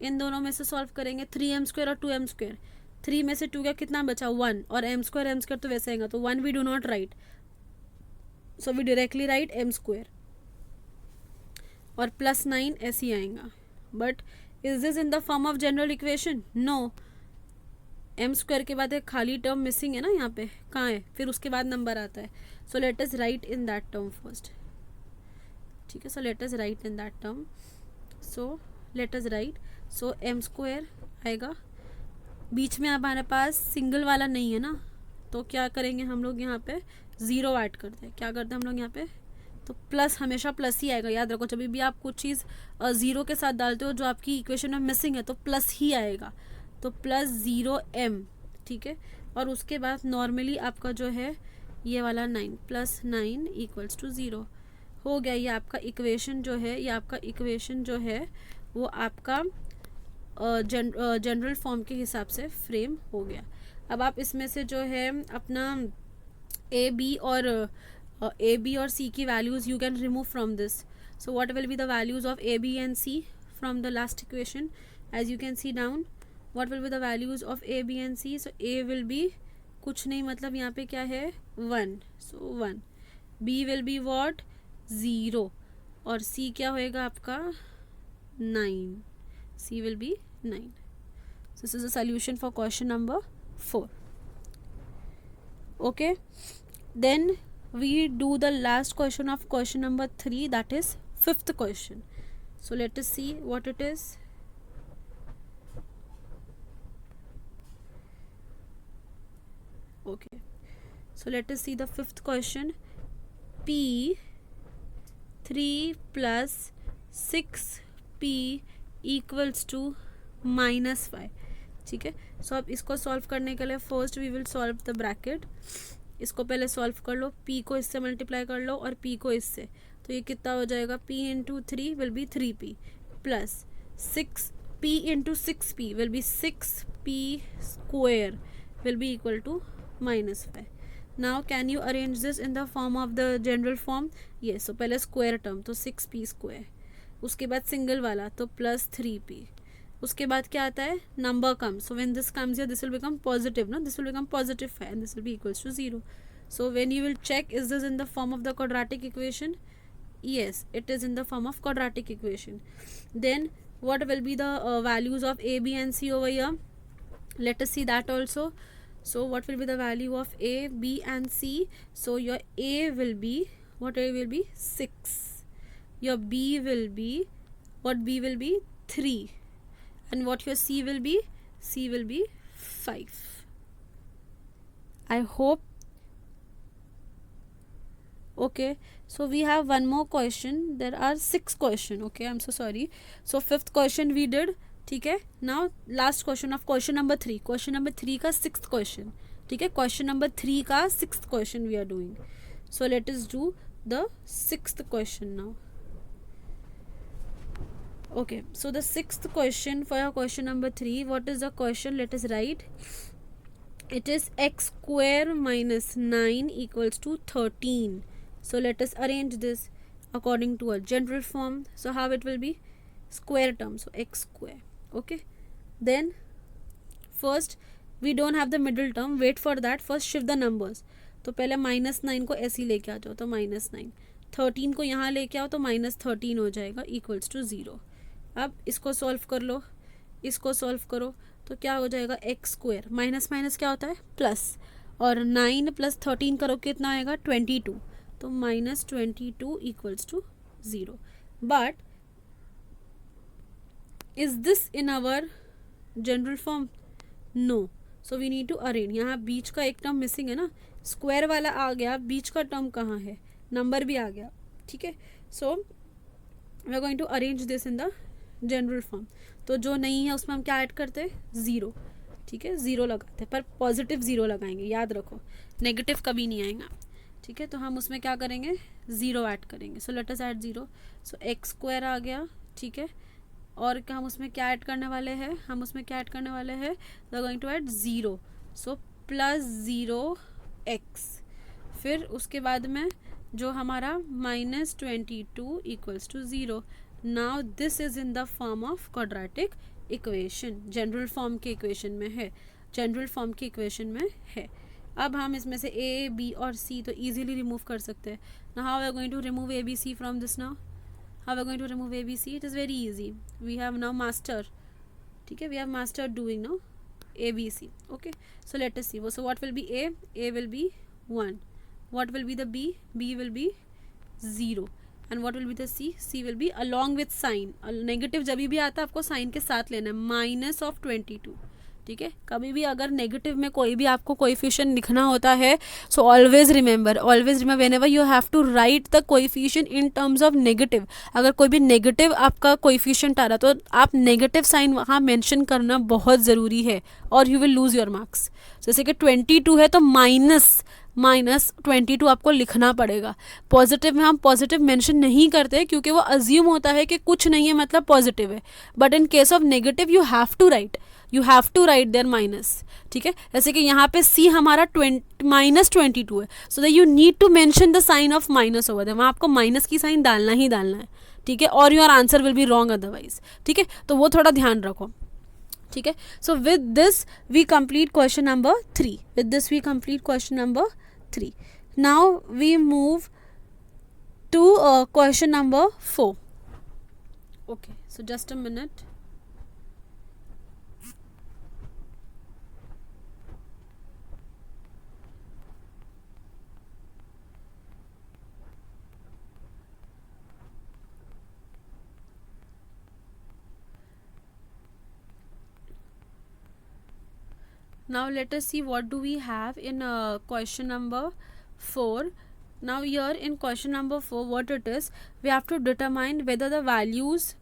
इन दोनों में से सॉल्व करेंगे. 3m स्क्वायर और 2m स्क्वायर, 3 में से 2 का कितना बचा? 1, और m स्क्वायर तो वैसे आएगा, तो 1 we do not write, so we directly write m square, और +9 ऐसे ही आएगा. But is this in the form of general equation? No. m square के बाद एक खाली टर्म मिसिंग है ना, यहाँ पे कहाँ है? फिर उसके बाद नंबर आता है. So let us right in that term first, ठीक है. So let us right in that term. So let us right. So m square आएगा, बीच में हमारे पास सिंगल वाला नहीं है ना, तो क्या करेंगे हम लोग? यहाँ पे 0 ऐड करते हैं. क्या करते हैं हम लोग यहाँ पे? तो प्लस, हमेशा प्लस ही आएगा. याद रखो, जब भी आप कुछ चीज़ 0 के साथ डालते हो जो आपकी इक्वेशन में मिसिंग है, तो प्लस ही आएगा. तो +0m, ठीक है. और उसके बाद नॉर्मली आपका जो है ये वाला 9, +9 इक्वल्स टू 0 हो गया. ये आपका इक्वेशन जो है, ये आपका इक्वेशन जो है वो आपका जनरल फॉर्म के हिसाब से फ्रेम हो गया. अब आप इसमें से जो है अपना ए बी और सी की values you can remove from this. So what will be the values of A B and C from the last equation? As you can see down, what will be the values of A B and C? So A will be कुछ नहीं, मतलब यहाँ पे क्या है? 1, सो 1. B will be what? 0, और सी क्या होएगा आपका? 9. C will be 9. So this is the solution for question number 4. Okay, then we do the last question of question number 3, that is 5th question. So let us see what it is. Okay, so let us see the 5th question. P 3 plus 6P equals to -5, ठीक है. सो अब इसको solve करने के लिए first we will solve the bracket. इसको पहले solve कर लो, p को इससे मल्टीप्लाई कर लो और p को इससे, तो ये कितना हो जाएगा? p into 3 will be 3p plus 6p into 6p will be 6p square will be equal to -5. Now can you arrange this in the form of the general form? Yes. So पहले square term, तो 6p square, उसके बाद single वाला तो +3p, उसके बाद क्या आता है? Number come, so when this comes here this will become positive, ना, this will become +5 and this will be equals to 0. So when you will check is this in the form of the quadratic equation? yes, it is in the form of quadratic equation. Then what will be the values of a, b and c over here? Let us see that also. So what will be the value of a, b and c? So your a will be, what a will be? 6. Your b will be, what b will be? 3. And what your c will be? C will be 5. I hope. Okay, so we have one more question. There are 6 questions. Okay, I'm so sorry. So 5th question we did. ठीक है. Now last question of question number 3. Question number 3 का 6th question. ठीक है. Question number 3 का 6th question we are doing. So let us do the 6th question now. Okay, so the 6th question for your question number 3. What is the question? Let us write. It is x square minus 9 equals to 13. So let us arrange this according to a general form. So how it will be? Square term, so x square. Okay, then first we don't have the middle term. Wait for that. First shift the numbers. तो पहले -9 को ऐसे ही लेके आ जाओ, तो -9, 13 को यहाँ लेके आओ तो -13 हो जाएगा इक्वल्स टू 0। अब इसको सॉल्व कर लो, इसको सॉल्व करो तो क्या हो जाएगा, x², माइनस माइनस क्या होता है प्लस, और 9 + 13 करो कितना आएगा 22, तो -22 equals to 0। But is this in our general form? No, so we need to arrange. यहाँ बीच का एक टर्म मिसिंग है ना, स्क्वायर वाला आ गया, बीच का टर्म कहाँ है, नंबर भी आ गया, ठीक है। So we are going to arrange this in the general form. तो जो नहीं है उसमें हम क्या ऐड करते हैं, 0, ठीक है, 0 लगाते हैं, पर पॉजिटिव 0 लगाएंगे, याद रखो, नेगेटिव कभी नहीं आएगा, ठीक है। तो हम उसमें क्या करेंगे, 0 ऐड करेंगे। सो लेट अस ऐड 0, सो x² आ गया, ठीक है। और क्या हम उसमें क्या ऐड करने वाले हैं, हम उसमें क्या ऐड करने वाले हैं, we are going to add 0, so +0x। फिर उसके बाद में जो हमारा -22 equals to 0। Now this is in the form of quadratic equation, general form के इक्वेशन में है, जनरल फॉर्म के इक्वेशन में है। अब हम इसमें से a, b और c तो इजीली रिमूव कर सकते हैं। Now how we are going to remove a, b, c from this? Now how we are going to remove a, b, c? It is very easy, we have now master, ठीक है, we have mastered doing now a, b, c, okay। So let us see, so what will be a will be 1, what will be the b will be 0, and what will be the c will be along with sign, negative जब भी आता है आपको sign के साथ लेना है, -22, ठीक है। कभी भी अगर नेगेटिव में कोई भी आपको कोएफिशिएंट लिखना होता है, so always remember whenever you have to write the coefficient in terms of negative. अगर कोई भी नेगेटिव आपका कोएफिशिएंट आ रहा तो आप नेगेटिव साइन वहाँ मेंशन करना बहुत ज़रूरी है, और you will lose your marks. जैसे कि 22 है तो -22 आपको लिखना पड़ेगा। पॉजिटिव में हम पॉजिटिव मेंशन नहीं करते क्योंकि वो अज्यूम होता है कि कुछ नहीं है मतलब पॉजिटिव है, but in case of negative you have to write there minus, ठीक है। जैसे कि यहाँ पे c हमारा -22 है, so that you need to mention the sign of minus over there, वहाँ आपको माइनस की साइन डालना ही डालना है, ठीक है, और your answer will be wrong otherwise, ठीक है। तो वो थोड़ा ध्यान रखो, ठीक है। So with this we complete question number 3। Now we move to question number 4। Okay, so just a minute. Now let us see what do we have in question number 4. Now here in question number 4, what it is, we have to determine whether the values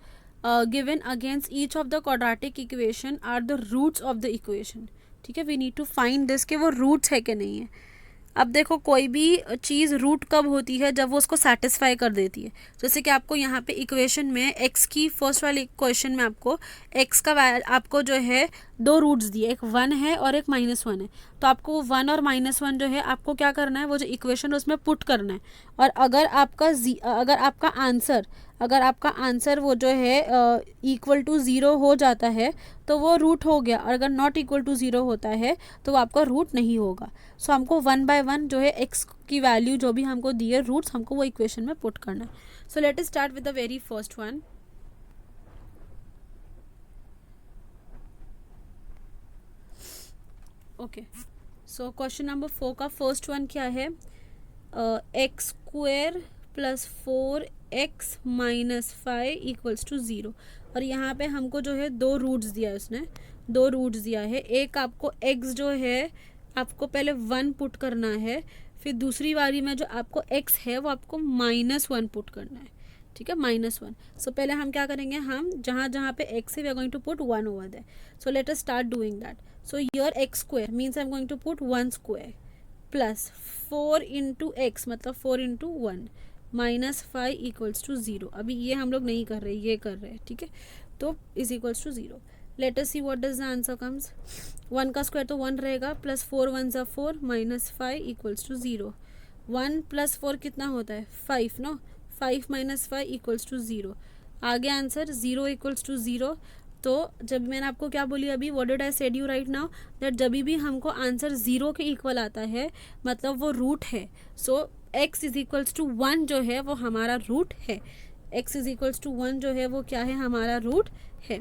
given against each of the quadratic equation are the roots of the equation, ठीक है। we need to find this कि वो roots है कि नहीं है। अब देखो कोई भी चीज़ रूट कब होती है, जब वो उसको सेटिस्फाई कर देती है। जैसे कि आपको यहाँ पे इक्वेशन में x की फर्स्ट वाले क्वेश्चन में आपको x का आपको जो है 2 रूट्स दिए, एक 1 है और एक -1 है। तो आपको वो 1 और -1 जो है आपको क्या करना है, वो जो इक्वेशन उसमें पुट करना है। और अगर आपका आंसर वो जो है इक्वल टू 0 हो जाता है तो वो रूट हो गया, और अगर नॉट इक्वल टू 0 होता है तो वो आपका रूट नहीं होगा। सो हमको 1 बाय 1 जो है x की वैल्यू जो भी हमको दी है रूट्स, हमको वो इक्वेशन में पुट करना है। So let us start with the very first one. Okay, so question number 4 का फर्स्ट वन क्या है, x² + 4x - 5 इक्वल्स टू 0। और यहाँ पे हमको जो है 2 रूट्स दिया है, उसने 2 रूट्स दिया है। एक आपको x जो है आपको पहले 1 पुट करना है, फिर दूसरी बारी में जो आपको x है वो आपको -1 पुट करना है, ठीक है, -1। सो पहले हम क्या करेंगे, हम जहाँ जहाँ पे x है we are going to put 1 over there. So let us start doing that. So here x² means I am going to put 1² plus 4 × x मतलब 4 × 1 -5 इक्वल्स टू 0। अभी ये हम लोग नहीं कर रहे, ये कर रहे हैं, ठीक है। तो is equals to 0। Let us see what does the answer comes. 1 का स्क्वायर तो 1 रहेगा, प्लस 4 1 = 4 -5 इक्वल्स टू 0। 1 + 4 कितना होता है 5, नो 5 - 5 इक्वल्स टू 0। आगे आंसर 0 इक्वल्स टू 0, तो जब मैंने आपको क्या बोली अभी, what did I said you right now, that जब भी हमको आंसर 0 के इक्वल आता है मतलब वो रूट है. सो x इज इक्वल्स टू 1 जो है वो हमारा रूट है. x इज इक्वल्स टू 1 जो है वो क्या है, हमारा रूट है.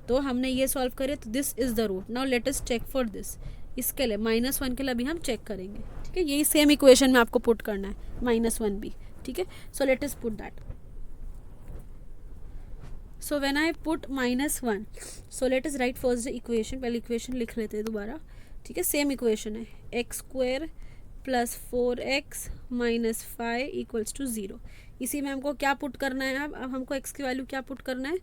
तो हमने ये सॉल्व करे, तो this is the root. Now let us check for this. इसके लिए -1 के लिए अभी हम चेक करेंगे. ठीक है, यही सेम इक्वेशन में आपको पुट करना है, -1 भी. ठीक है, so let us put that. So when I put -1, so let us right first the equation. पहले इक्वेशन लिख लेते हैं दोबारा. ठीक है, सेम इक्वेशन है, x² + 4x - 5 = 0. इसी में हमको क्या पुट करना है अब हमको x की वैल्यू क्या पुट करना है,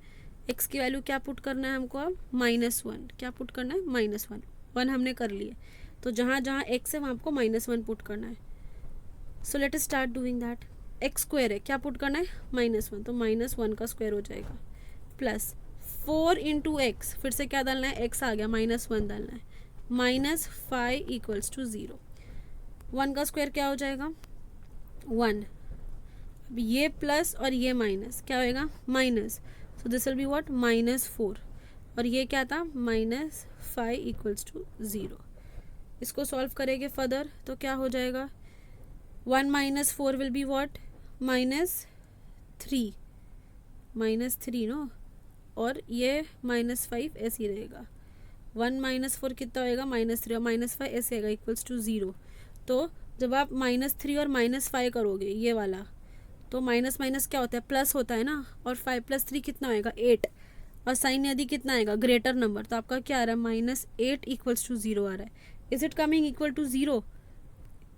x की वैल्यू क्या पुट करना है हमको अब, -1. क्या पुट करना है, -1. 1 हमने कर लिए, तो जहाँ जहाँ x है वहाँ आपको -1 पुट करना है. So let us start doing that. x² है, क्या पुट करना है, -1, तो -1 का स्क्वायर हो जाएगा, प्लस 4 × x, फिर से क्या डालना है, x आ गया, -1 डालना है, -5 = 0. 1 का स्क्वायर क्या हो जाएगा, 1. अब ये प्लस और ये माइनस क्या होएगा, minus. So this will be what, -4. और ये क्या था, -5 = 0. इसको सॉल्व करेंगे फर्दर तो क्या हो जाएगा, 1 - 4 विल बी व्हाट, -3. -3 नो, और ये -5 ऐसे ही रहेगा. 1 - 4 कितना होएगा, -3, और -5 ऐसे आएगा, = 0. तो जब आप -3 और -5 करोगे ये वाला, तो माइनस माइनस क्या होता है, प्लस होता है ना. और 5 + 3 कितना होएगा, 8. और साइन यदि कितना आएगा, ग्रेटर नंबर, तो आपका क्या आ रहा है, -8 = 0 आ रहा है. Is it coming equal to 0,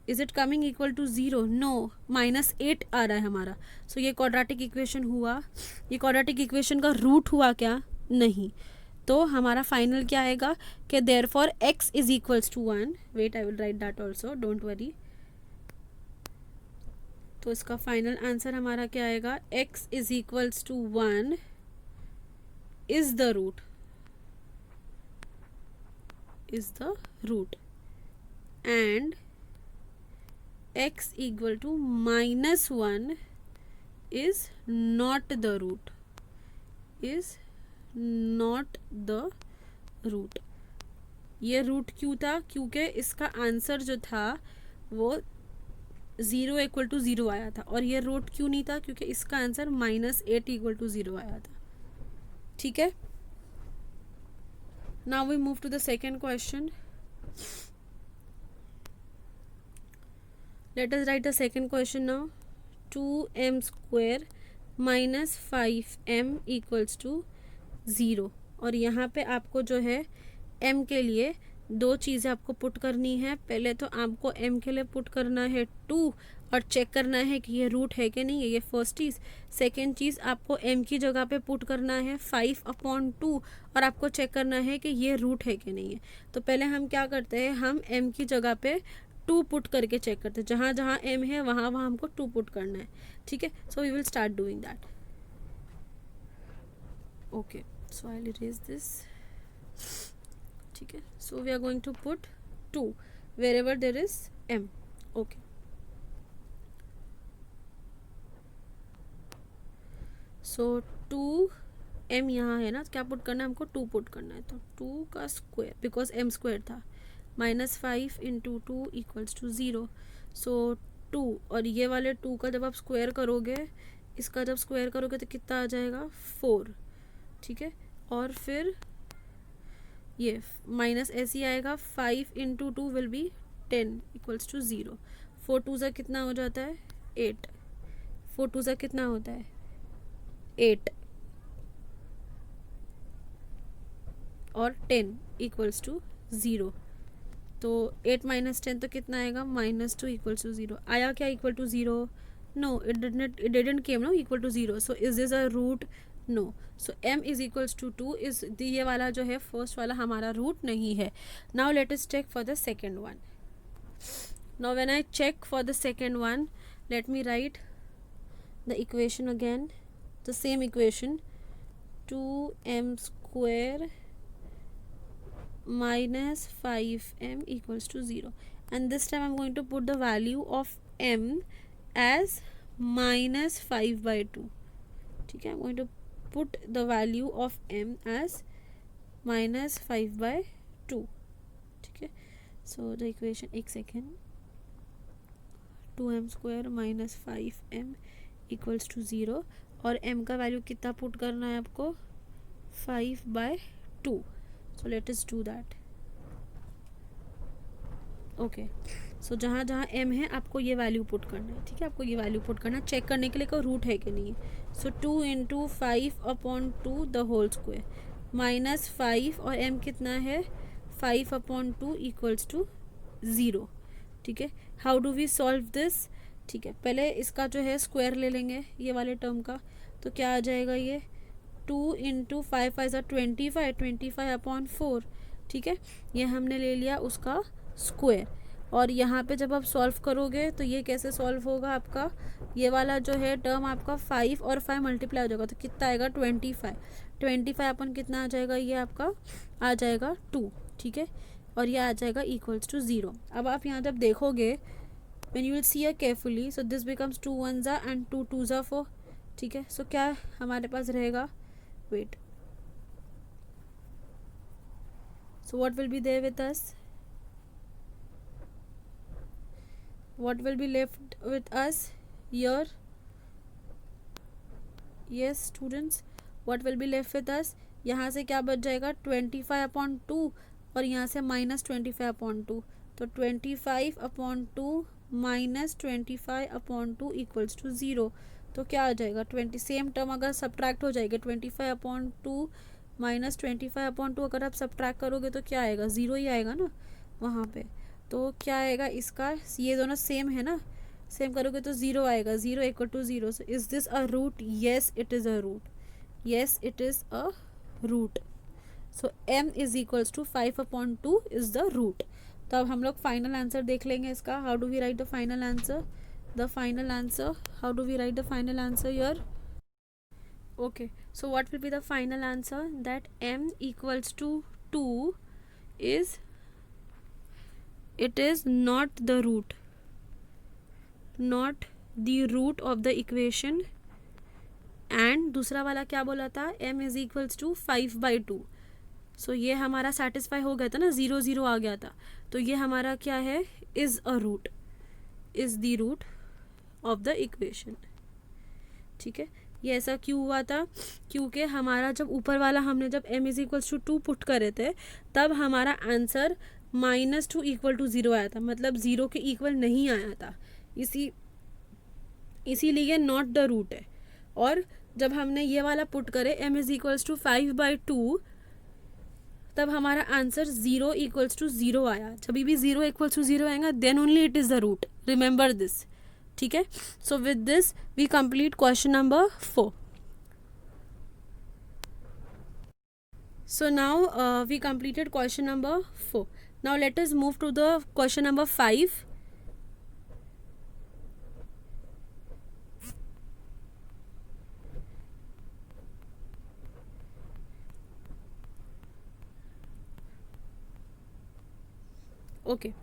is it coming equal to 0, no, -8 आ रहा है हमारा. सो ये क्वाड्रेटिक इक्वेशन हुआ. ये क्वाड्रेटिक इक्वेशन का रूट हुआ क्या, नहीं. तो हमारा फाइनल क्या आएगा कि therefore x is equals to 1. Wait, I will write that also, don't worry. तो इसका फाइनल आंसर हमारा क्या आएगा, x is equals to 1 is the root, is the root, and x equal to -1 is not the root, is not the root. ये root क्यों था, क्योंकि इसका आंसर जो था वो 0 = 0 आया था. और ये रूट क्यों नहीं था, क्योंकि इसका आंसर -8 = 0 आया था. ठीक है, now we move to the second question. Let us write the second question now. 2m² - 5m = 0. और यहाँ पे आपको जो है m के लिए दो चीज़ें आपको पुट करनी है. पहले तो आपको m के लिए पुट करना है 2 और चेक करना है कि ये रूट है कि नहीं है, ये फर्स्ट चीज़. सेकेंड चीज़ आपको m की जगह पे पुट करना है 5/2 और आपको चेक करना है कि ये रूट है कि नहीं है. तो पहले हम क्या करते हैं, हम m की जगह पे 2 पुट करके चेक करते हैं. जहाँ जहाँ m है वहाँ वहाँ हमको 2 पुट करना है. ठीक है, so we will start doing that. Okay, so I will erase this. ठीक है, so we are going to put 2 wherever there is m. Okay, so 2m यहाँ है ना, क्या पुट करना है हमको, 2 पुट करना है. तो 2 का स्क्वायर, बिकॉज m² था, -5 × 2 = 0. सो 2 और ये वाले 2 का जब आप स्क्वायर करोगे, इसका जब स्क्वायर करोगे तो कितना आ जाएगा, 4. ठीक है, और फिर ये माइनस ऐसे ही आएगा, 5 × 2 विल बी 10 = 0. 4 2 ज़ा कितना हो जाता है, 8. 4 2 ज़ा कितना होता है, 8. और 10 = 0. तो 8 - 10 तो कितना आएगा, -2 = 0. आया क्या, = 0, no, it didn't came no equal to 0. So is this a root, no. So m is equals to 2 इज ये वाला जो है फर्स्ट वाला हमारा रूट नहीं है. Now let us check for the second one. Now when I check for the second one, let me write the equation again, the same equation, 2m² - 5m = 0. And this time I'm going to put the value of m as -5/2. ठीक है, I'm going to put the value of m as -5/2. ठीक है, so the equation, एक second, 2m² - 5m equals to 0 और m का value कितना put करना है आपको, 5/2. So let us do that. Okay, so जहाँ जहाँ m है आपको ये वैल्यू पुट करना है. ठीक है, आपको ये वैल्यू पुट करना है, चेक करने के लिए कोई रूट है कि नहीं है. सो 2 × 5/2 द होल स्क्वायर -5 और m कितना है 5/2 इक्वल्स टू 0. ठीक है, how do we solve this. ठीक है, पहले इसका जो है स्क्वायर ले लेंगे ये वाले टर्म का. तो क्या आ जाएगा ये 2 × 5 = 25, 25/4. ठीक है, ये हमने ले लिया उसका स्क्वायर. और यहाँ पे जब आप सॉल्व करोगे तो ये कैसे सॉल्व होगा आपका, ये वाला जो है टर्म आपका 5 और 5 मल्टीप्लाई हो जाएगा तो कितना आएगा 25. 25 अपन कितना आ जाएगा, ये आपका आ जाएगा 2. ठीक है, और ये आ जाएगा इक्वल्स टू 0. अब आप यहाँ जब देखोगे when you will see it carefully, so this becomes 2 1s and 2 2s 4. ठीक है, सो क्या हमारे पास रहेगा, wait, so what will be there with us, what will be left with us here, yes students, what will be left with us, यहाँ से क्या बच जाएगा 25/2 और यहाँ से -25/2. तो 25/2 -25/2 इक्वल्स टू 0. तो क्या आ जाएगा 20, सेम टर्म अगर सब्ट्रैक्ट हो जाएगा 25/2 -25/2 अगर आप सब्ट्रैक्ट करोगे तो क्या आएगा, 0 ही आएगा ना वहाँ पे. तो क्या आएगा इसका, ये दोनों सेम है ना, सेम करोगे तो 0 आएगा, 0 = 0. So is this a root, yes it is a root, yes it is a root. So m = 5/2 is the root. तो अब हम लोग फाइनल आंसर देख लेंगे इसका. How do we write the final answer, the final answer, how do we write the final answer here. Okay, so what will be the final answer, that m = 2 is, it is not the root, not the root of the equation. And दूसरा वाला क्या बोला था, m = 5/2. सो ये हमारा satisfy हो गया था ना, 0 0 आ गया था. तो ये हमारा क्या है, is a root, is the root of the equation. ठीक है, ये ऐसा क्यों हुआ था, क्योंकि हमारा जब ऊपर वाला हमने जब m = 2 पुट करे थे तब हमारा आंसर -2 = 0 आया था, मतलब 0 के इक्वल नहीं आया था, इसीलिए नॉट द रूट है. और जब हमने ये वाला पुट करे m = 5/2 तब हमारा आंसर 0 = 0 आया. जब भी 0 = 0 आएगा then only it is the root, remember this. ठीक है, so with this we complete question number 4. So now we completed question number 4. Now let us move to the question number 5. Okay,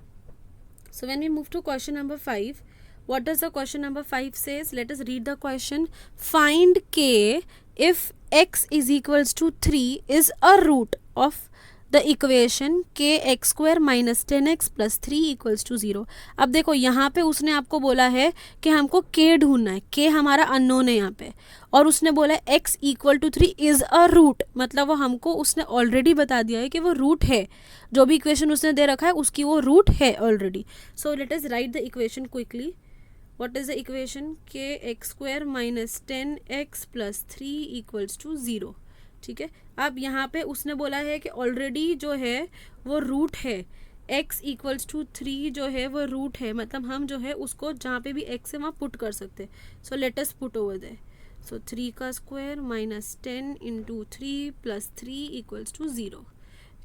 so when we move to question number 5, what does the question number 5 says? Let us read the question. Find k if x is equals to 3 is a root of the equation kx² - 10x + 3 = 0. अब देखो यहाँ पे उसने आपको बोला है कि हमको k ढूंढना है, k हमारा अननोन है यहाँ पे, और उसने बोला है x = 3 इज़ अ रूट, मतलब वो हमको उसने ऑलरेडी बता दिया है कि वो रूट है, जो भी इक्वेशन उसने दे रखा है उसकी वो रूट है already. So let us write the equation quickly. What is the equation, kx² - 10x + 3 = 0. ठीक है, अब यहाँ पे उसने बोला है कि ऑलरेडी जो है वो रूट है, x = 3 जो है वो रूट है, मतलब हम जो है उसको जहाँ पे भी x है वहाँ पुट कर सकते हैं. So let us put over there. So 3 का स्क्वायर - 10 × 3 + 3 = 0.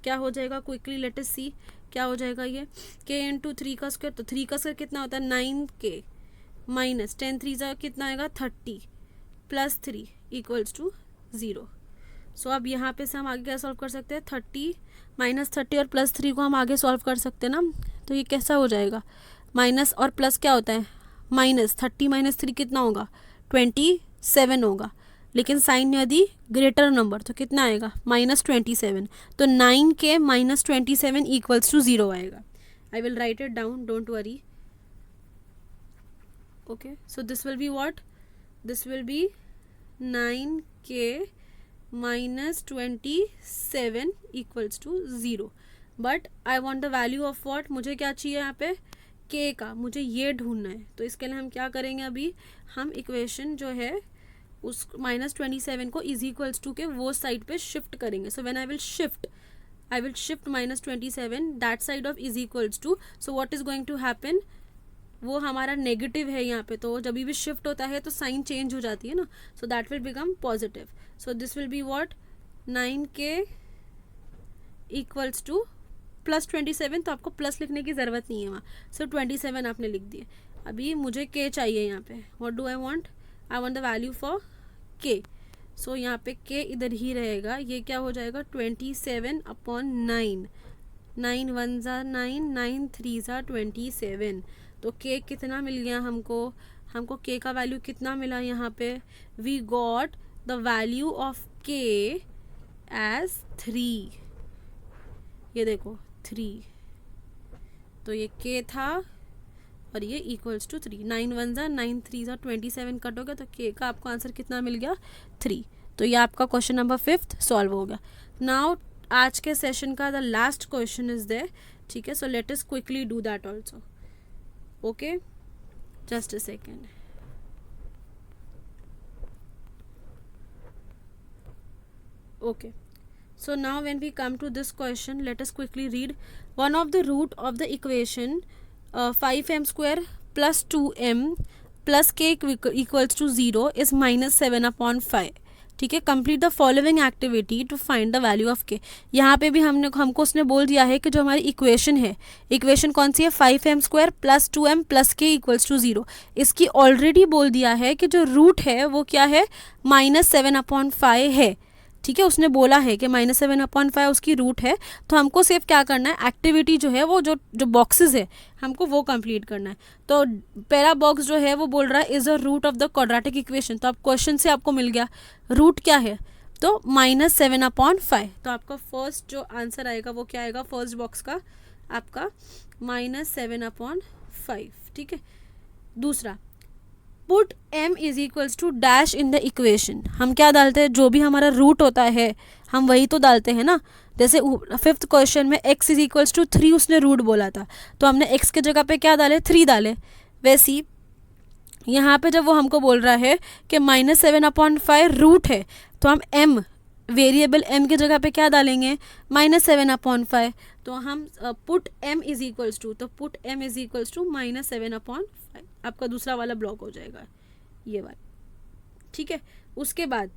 क्या हो जाएगा क्विकली, लेट अस सी क्या हो जाएगा ये, k × 3 का स्क्वायर, तो 3 का स्क्वायर कितना होता है 9k - 10 3 कितना आएगा 30 + 3 = 0. सो अब यहाँ पे से हम आगे क्या सॉल्व कर सकते हैं, 30 और +3 को हम आगे सॉल्व कर सकते हैं ना. तो ये कैसा हो जाएगा, माइनस और प्लस क्या होता है, -30 - 3 कितना होगा 27 होगा. लेकिन साइन यदि ग्रेटर नंबर तो कितना आएगा -27। तो 9k -27 इक्वल्स टू 0 आएगा। I will write it down, don't worry. Okay, so this will be what, this will be 9k -27 equals to 0। But I want the value of what, मुझे क्या चाहिए यहाँ पे k का, मुझे ये ढूंढना है। तो इसके लिए हम क्या करेंगे, अभी हम इक्वेशन जो है उस -27 को इज इक्वल्स टू के वो साइड पे शिफ्ट करेंगे। So when I will shift -27 that side of is equals to, so what is going to happen, वो हमारा नेगेटिव है यहाँ पे, तो जब भी शिफ्ट होता है तो साइन चेंज हो जाती है ना, so that will become positive. So this will be what 9k equals to +27, तो आपको प्लस लिखने की ज़रूरत नहीं है वहाँ, सिर्फ 27 आपने लिख दिए। अभी मुझे k चाहिए यहाँ पे, what do I want the value for k। सो यहाँ पे k इधर ही रहेगा, ये क्या हो जाएगा 27/9, 9 1 ज़ा 9, 9 3 ज़ा 27। तो k कितना मिल गया हमको k का वैल्यू कितना मिला यहाँ पे, we got the value of k as 3। ये देखो 3, तो ये k था और ये इक्वल्स टू 3। 9 1 ज़ा 9 3 ज़ा 27 कट हो गया, तो k का आपको आंसर कितना मिल गया 3। तो ये आपका क्वेश्चन नंबर 5 सॉल्व हो गया। नाउ आज के सेशन का the last question is there, ठीक है। So let us quickly do that also. Okay, just a second. Okay, so now when we come to this question, let us quickly read. One of the root of the equation 5m square plus 2m plus k equals to 0 is -7/5। ठीक है, complete the following activity to find the value of k. यहाँ पे भी हमको उसने बोल दिया है कि जो हमारी इक्वेशन है, इक्वेशन कौन सी है 5m² + 2m + k = 0। इसकी ऑलरेडी बोल दिया है कि जो रूट है वो क्या है -7/5 है। ठीक है, उसने बोला है कि -7/5 उसकी रूट है। तो हमको सिर्फ क्या करना है, एक्टिविटी जो है वो जो बॉक्सेस है हमको वो कंप्लीट करना है। तो पहला बॉक्स जो है वो बोल रहा है is a root of the quadratic equation. तो आप क्वेश्चन से आपको मिल गया रूट क्या है, तो -7/5। तो आपका फर्स्ट जो आंसर आएगा वो क्या आएगा, फर्स्ट बॉक्स का आपका -7/5। ठीक है, दूसरा put m is equals to dash in the equation. हम क्या डालते हैं, जो भी हमारा रूट होता है हम वही तो डालते हैं ना। जैसे 5th क्वेश्चन में x इज इक्वल्स टू 3 उसने रूट बोला था, तो हमने x के जगह पे क्या डाले 3 डाले। वैसी यहाँ पे जब वो हमको बोल रहा है कि -7/5 रूट है, तो हम m वेरिएबल m की जगह पे क्या डालेंगे -7/5। तो हम put m is equals to, तो put m is equals to -7/5 आपका दूसरा वाला ब्लॉक हो जाएगा, ये वाला। ठीक है, उसके बाद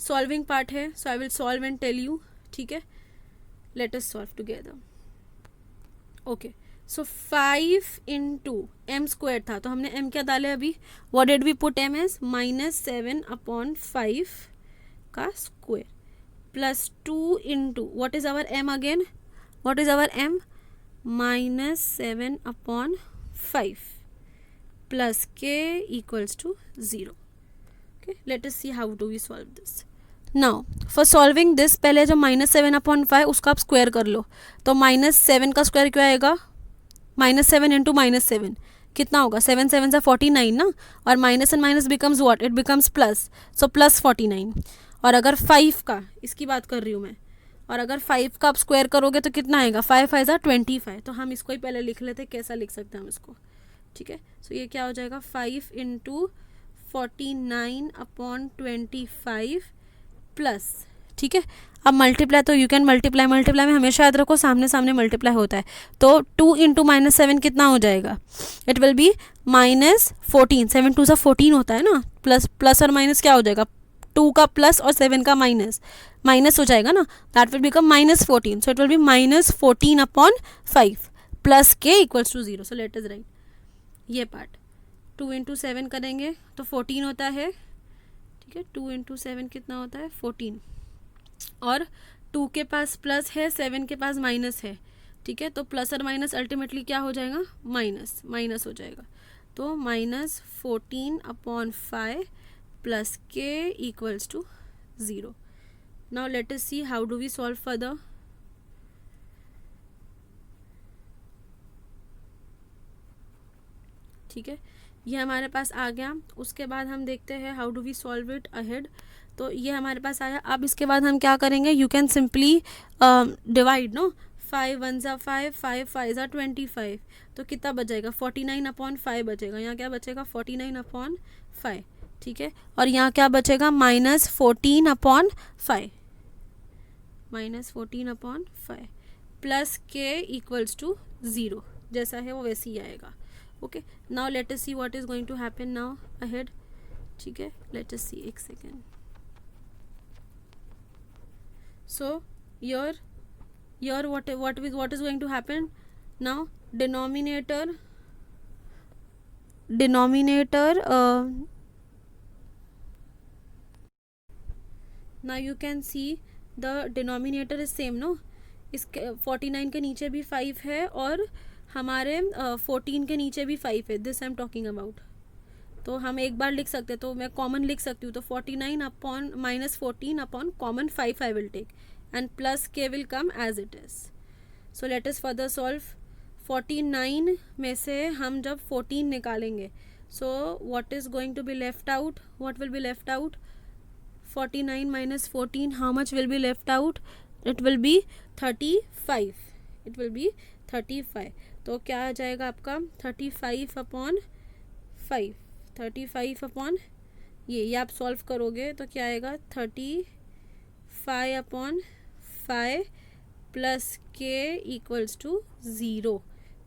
सॉल्विंग पार्ट है, so I will solve and tell you. ठीक है, let us solve together. Okay, so 5 × m² था, तो हमने m क्या डाले अभी, what did we put m as -7/5 का square plus 2 × what is our m again, what is our m -7/5 plus k equals to 0. Okay, let us see how do we solve this. Now for solving this, पहले जो -7/5 उसका आप square कर लो। तो -7 का square क्या आएगा, -7 × -7 कितना होगा, 7 7 सा 49 ना, और minus and minus becomes what, it becomes plus, so +49। और अगर 5 का, इसकी बात कर रही हूँ मैं, और अगर 5 का आप स्क्वायर करोगे तो कितना आएगा, 5 5 सा 25। तो हम इसको ही पहले लिख लेते, कैसा लिख सकते हैं हम इसको। ठीक है, सो ये क्या हो जाएगा 5 × 49/25 प्लस, ठीक है। अब मल्टीप्लाई, तो यू कैन मल्टीप्लाई में हमेशा याद रखो सामने सामने मल्टीप्लाई होता है। तो 2 × -7 कितना हो जाएगा, इट विल बी -14। 7 2 सा 14 होता है ना, प्लस और माइनस क्या हो जाएगा, 2 का प्लस और 7 का माइनस हो जाएगा ना, that will become -14। So it will be -14/5 plus k equals to 0। So let us write ये पार्ट। 2 × 7 करेंगे तो 14 होता है। ठीक है, 2 × 7 कितना होता है 14, और 2 के पास प्लस है, 7 के पास माइनस है। ठीक है, तो प्लस और माइनस अल्टीमेटली क्या हो जाएगा, माइनस हो जाएगा। तो -14/5 plus k equals to 0. Now let us see how do we solve further. ठीक है, ये हमारे पास आ गया. उसके बाद हम देखते हैं how do we solve it ahead. तो ये हमारे पास आया. अब इसके बाद हम क्या करेंगे, you can simply divide. No, 5 1 ज़ा 5, 5 5 ज़ा 25. तो कितना बचेगा, 49/5 बचेगा. यहाँ क्या बचेगा, 49/5. ठीक है, और यहाँ क्या बचेगा, -14/5. -14/5 प्लस के इक्वल्स टू 0. जैसा है वो वैसे ही आएगा. Okay, now let us see what is going to happen now ahead. ठीक है, लेट अस सी, एक second. So your what is going to happen now, denominator now you can see the denominator is same. no, इसके 49 के नीचे भी 5 है और हमारे 14 के नीचे भी 5 है. This I am talking about. तो हम एक बार लिख सकते हैं, तो मैं कॉमन लिख सकती हूँ. तो 49 upon -14 upon common 5 I will take and plus k will come as it is. So let us further solve. 49 में से हम जब 14 निकालेंगे, so what is going to be left out, what will be left out, 49 minus 14, how much will be left out, it will be 35. it will be 35. तो क्या आ जाएगा आपका 35/5. 35 ये आप सॉल्व करोगे तो क्या आएगा, 35/5 प्लस के इक्वल्स टू 0.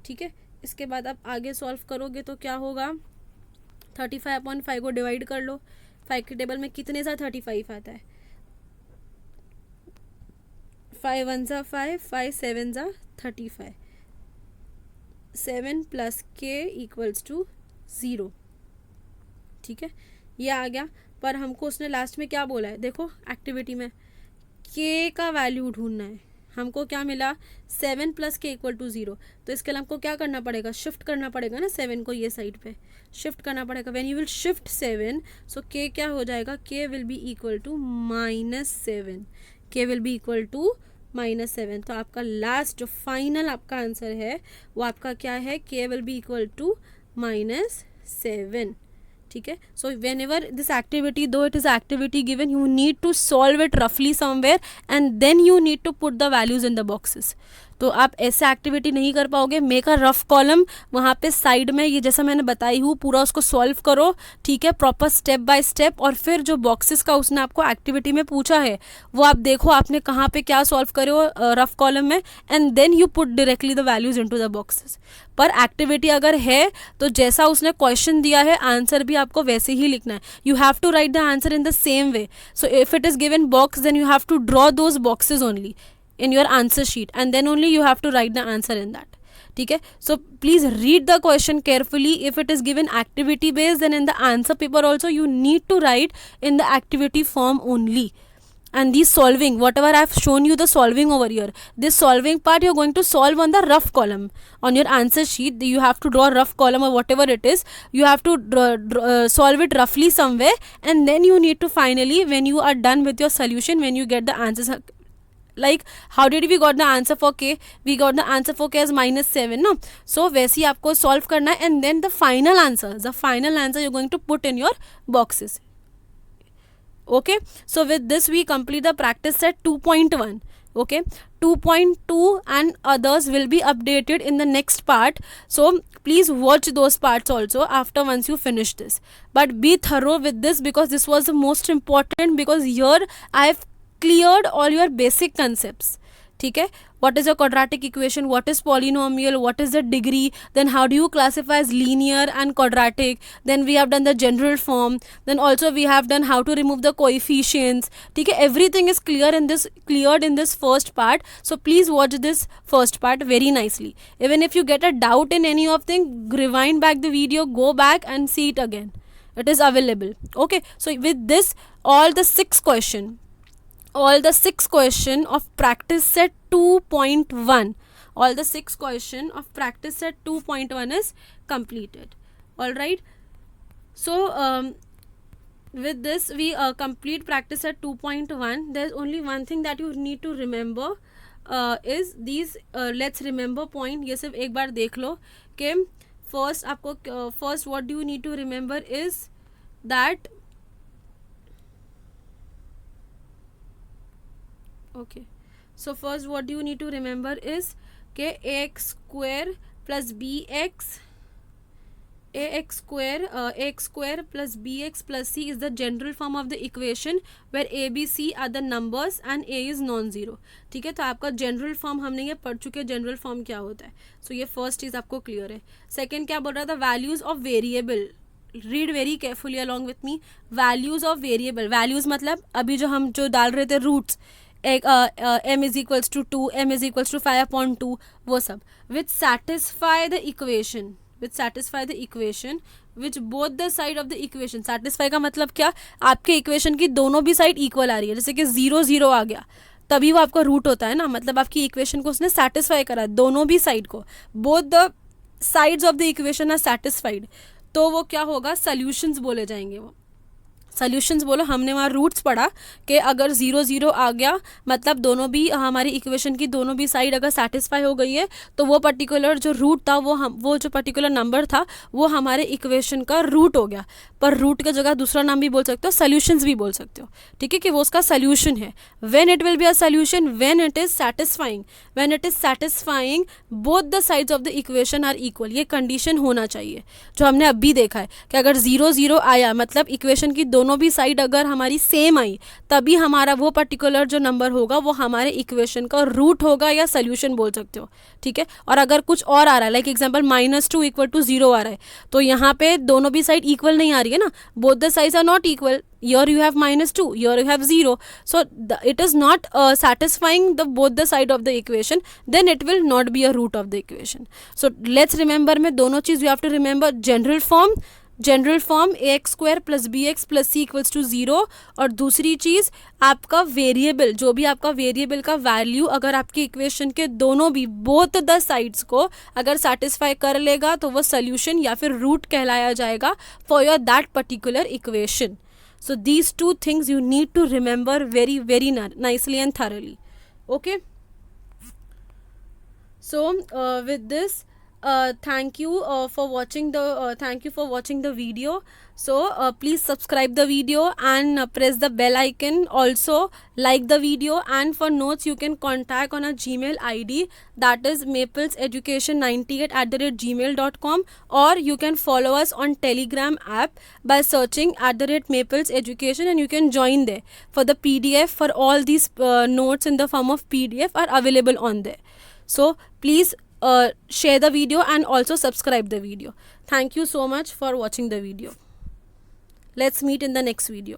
ठीक है, इसके बाद आप आगे सॉल्व करोगे तो क्या होगा, 35/5 को डिवाइड कर लो. 5 के टेबल में कितने सा 35 आता है, 5 1 ज़ा 5, 5 7 ज़ा 35. 7 प्लस के इक्वल्स टू 0. ठीक है, ये आ गया. पर हमको उसने लास्ट में क्या बोला है, देखो एक्टिविटी में के का वैल्यू ढूंढना है. हमको क्या मिला, 7 प्लस के इक्वल टू 0. तो इसके लिए हमको क्या करना पड़ेगा, शिफ्ट करना पड़ेगा ना 7 को, ये साइड पे शिफ्ट करना पड़ेगा. व्हेन यू विल शिफ्ट 7, सो के क्या हो जाएगा, के विल बी इक्वल टू -7. के विल बी इक्वल टू -7. तो आपका लास्ट जो फाइनल आपका आंसर है वो आपका क्या है, के विल बी इक्वल टू -7. ठीक है, so whenever this activity, though it is activity given, you need to solve it रफली somewhere and then you need to put the values in the boxes. तो आप ऐसे activity नहीं कर पाओगे. Make a rough column, वहाँ पे side में ये जैसा मैंने बताई हूँ पूरा उसको सॉल्व करो. ठीक है, प्रॉपर स्टेप बाय स्टेप. और फिर जो बॉक्सेस का उसने आपको एक्टिविटी में पूछा है वो आप देखो आपने कहाँ पे क्या सॉल्व करे हो रफ कॉलम में, and then you put directly the values into the boxes. पर एक्टिविटी अगर है तो जैसा उसने क्वेश्चन दिया है आंसर भी आपको वैसे ही लिखना है. You have to write the answer in the same way. So if it is given box then you have to draw those boxes only in your answer sheet and then only you have to write the answer in that. ठीक है, so please read the question carefully. If it is given activity based, then in the answer paper also you need to write in the activity form only. And these solving, whatever I have shown you the solving over here, this solving part you are going to solve on the rough column on your answer sheet. You have to draw a rough column or whatever it is, you have to solve it roughly somewhere, and then you need to finally, when you are done with your solution, when you get the answers, like how did we got the answer for k, we got the answer for k as -7, no. So वैसे ही आपको solve करना है, and then the final answer you're going to put in your boxes. Okay, so with this we complete the practice set 2.1. okay, 2.2 and others will be updated in the next part, so please watch those parts also after once you finish this. But be thorough with this because this was the most important, because here I have cleared all your basic concepts. ठीक है, what is a quadratic equation, what is polynomial, what is the degree, then how do you classify as linear and quadratic, then we have done the general form, then also we have done how to remove the coefficients. ठीक है, everything is cleared in this first part, so please watch this first part very nicely. Even if you get a doubt in any of thing, rewind back the video, go back and see it again, it is available. Okay, so with this all the six question of practice set 2.1, all the 6 question of practice set 2.1 is completed. All right, so with this we complete practice at 2.1. there's only one thing that you need to remember is these let's remember point. ये सिर्फ एक बार देख लो कि first आपको first what do you need to remember is that okay, so first what do you need to remember is कि ax square plus bx ax square plus bx plus c is the general form of the equation where a b c are the numbers and a is non-zero. ठीक है, तो आपका general form हमने ये पढ़ चुके हैं जनरल फॉर्म क्या होता है. सो ये फर्स्ट चीज़ आपको क्लियर है. सेकेंड क्या बोल रहा था, values of variable. Read very carefully along with me. Values of variable, values मतलब अभी जो हम जो डाल रहे थे रूट्स, एक m is equals to 2, m is equals to 5/2, वो सब which satisfy the equation, which satisfy the equation which both the side of the equation. satisfy का मतलब क्या, आपके इक्वेशन की दोनों भी साइड इक्वल आ रही है. जैसे कि 0 0 आ गया तभी वो आपका रूट होता है ना, मतलब आपकी इक्वेशन को उसने सेटिस्फाई करा दोनों भी साइड को. Both the sides of the equation are satisfied, तो वो क्या होगा, सॉल्यूशंस बोले जाएंगे. वो सॉल्यूशंस बोलो, हमने वहाँ रूट्स पढ़ा कि अगर 0 0 आ गया मतलब दोनों भी हमारी इक्वेशन की दोनों भी साइड अगर सेटिस्फाई हो गई है तो वो पर्टिकुलर जो रूट था वो जो पर्टिकुलर नंबर था वो हमारे इक्वेशन का रूट हो गया. पर रूट की जगह दूसरा नाम भी बोल सकते हो, सॉल्यूशंस भी बोल सकते हो. ठीक है, कि वो उसका सॉल्यूशन है. When it will be a solution, when it is satisfying, when it is satisfying both the sides of the equation are equal. ये कंडीशन होना चाहिए जो हमने अभी देखा है कि अगर 0 0 आया मतलब इक्वेशन की दोनों भी साइड अगर हमारी सेम आई तभी हमारा वो पर्टिकुलर जो नंबर होगा वो हमारे इक्वेशन का रूट होगा या सॉल्यूशन बोल सकते हो. ठीक है, और अगर कुछ और आ रहा है लाइक एग्जांपल -2 = 0 आ रहा है तो यहाँ पे दोनों भी साइड इक्वल नहीं आ रही है ना, both the sides are not equal. Here you have -2, here you have 0, so it is not satisfying the both the side of the equation, then it will not be a root of the equation. So let's remember में दोनों चीज़ you have to remember. General form ax square plus bx plus c equals to 0. और दूसरी चीज़ आपका variable, जो भी आपका variable का वैल्यू अगर आपकी इक्वेशन के दोनों भी बोथ द साइड्स को अगर सेटिस्फाई कर लेगा तो वो सोल्यूशन या फिर रूट कहलाया जाएगा for your that particular equation. So these two things you need to remember very very nicely and thoroughly. Okay, so with this thank you for watching the video. So please subscribe the video and press the bell icon. Also like the video, and for notes you can contact on a Gmail ID, that is mapleseducation98@gmail.com, or you can follow us on Telegram app by searching @mapleseducation, and you can join there. For the PDF, for all these notes in the form of PDF are available on there. So please share the video and also subscribe the video. Thank you so much for watching the video. Let's meet in the next video.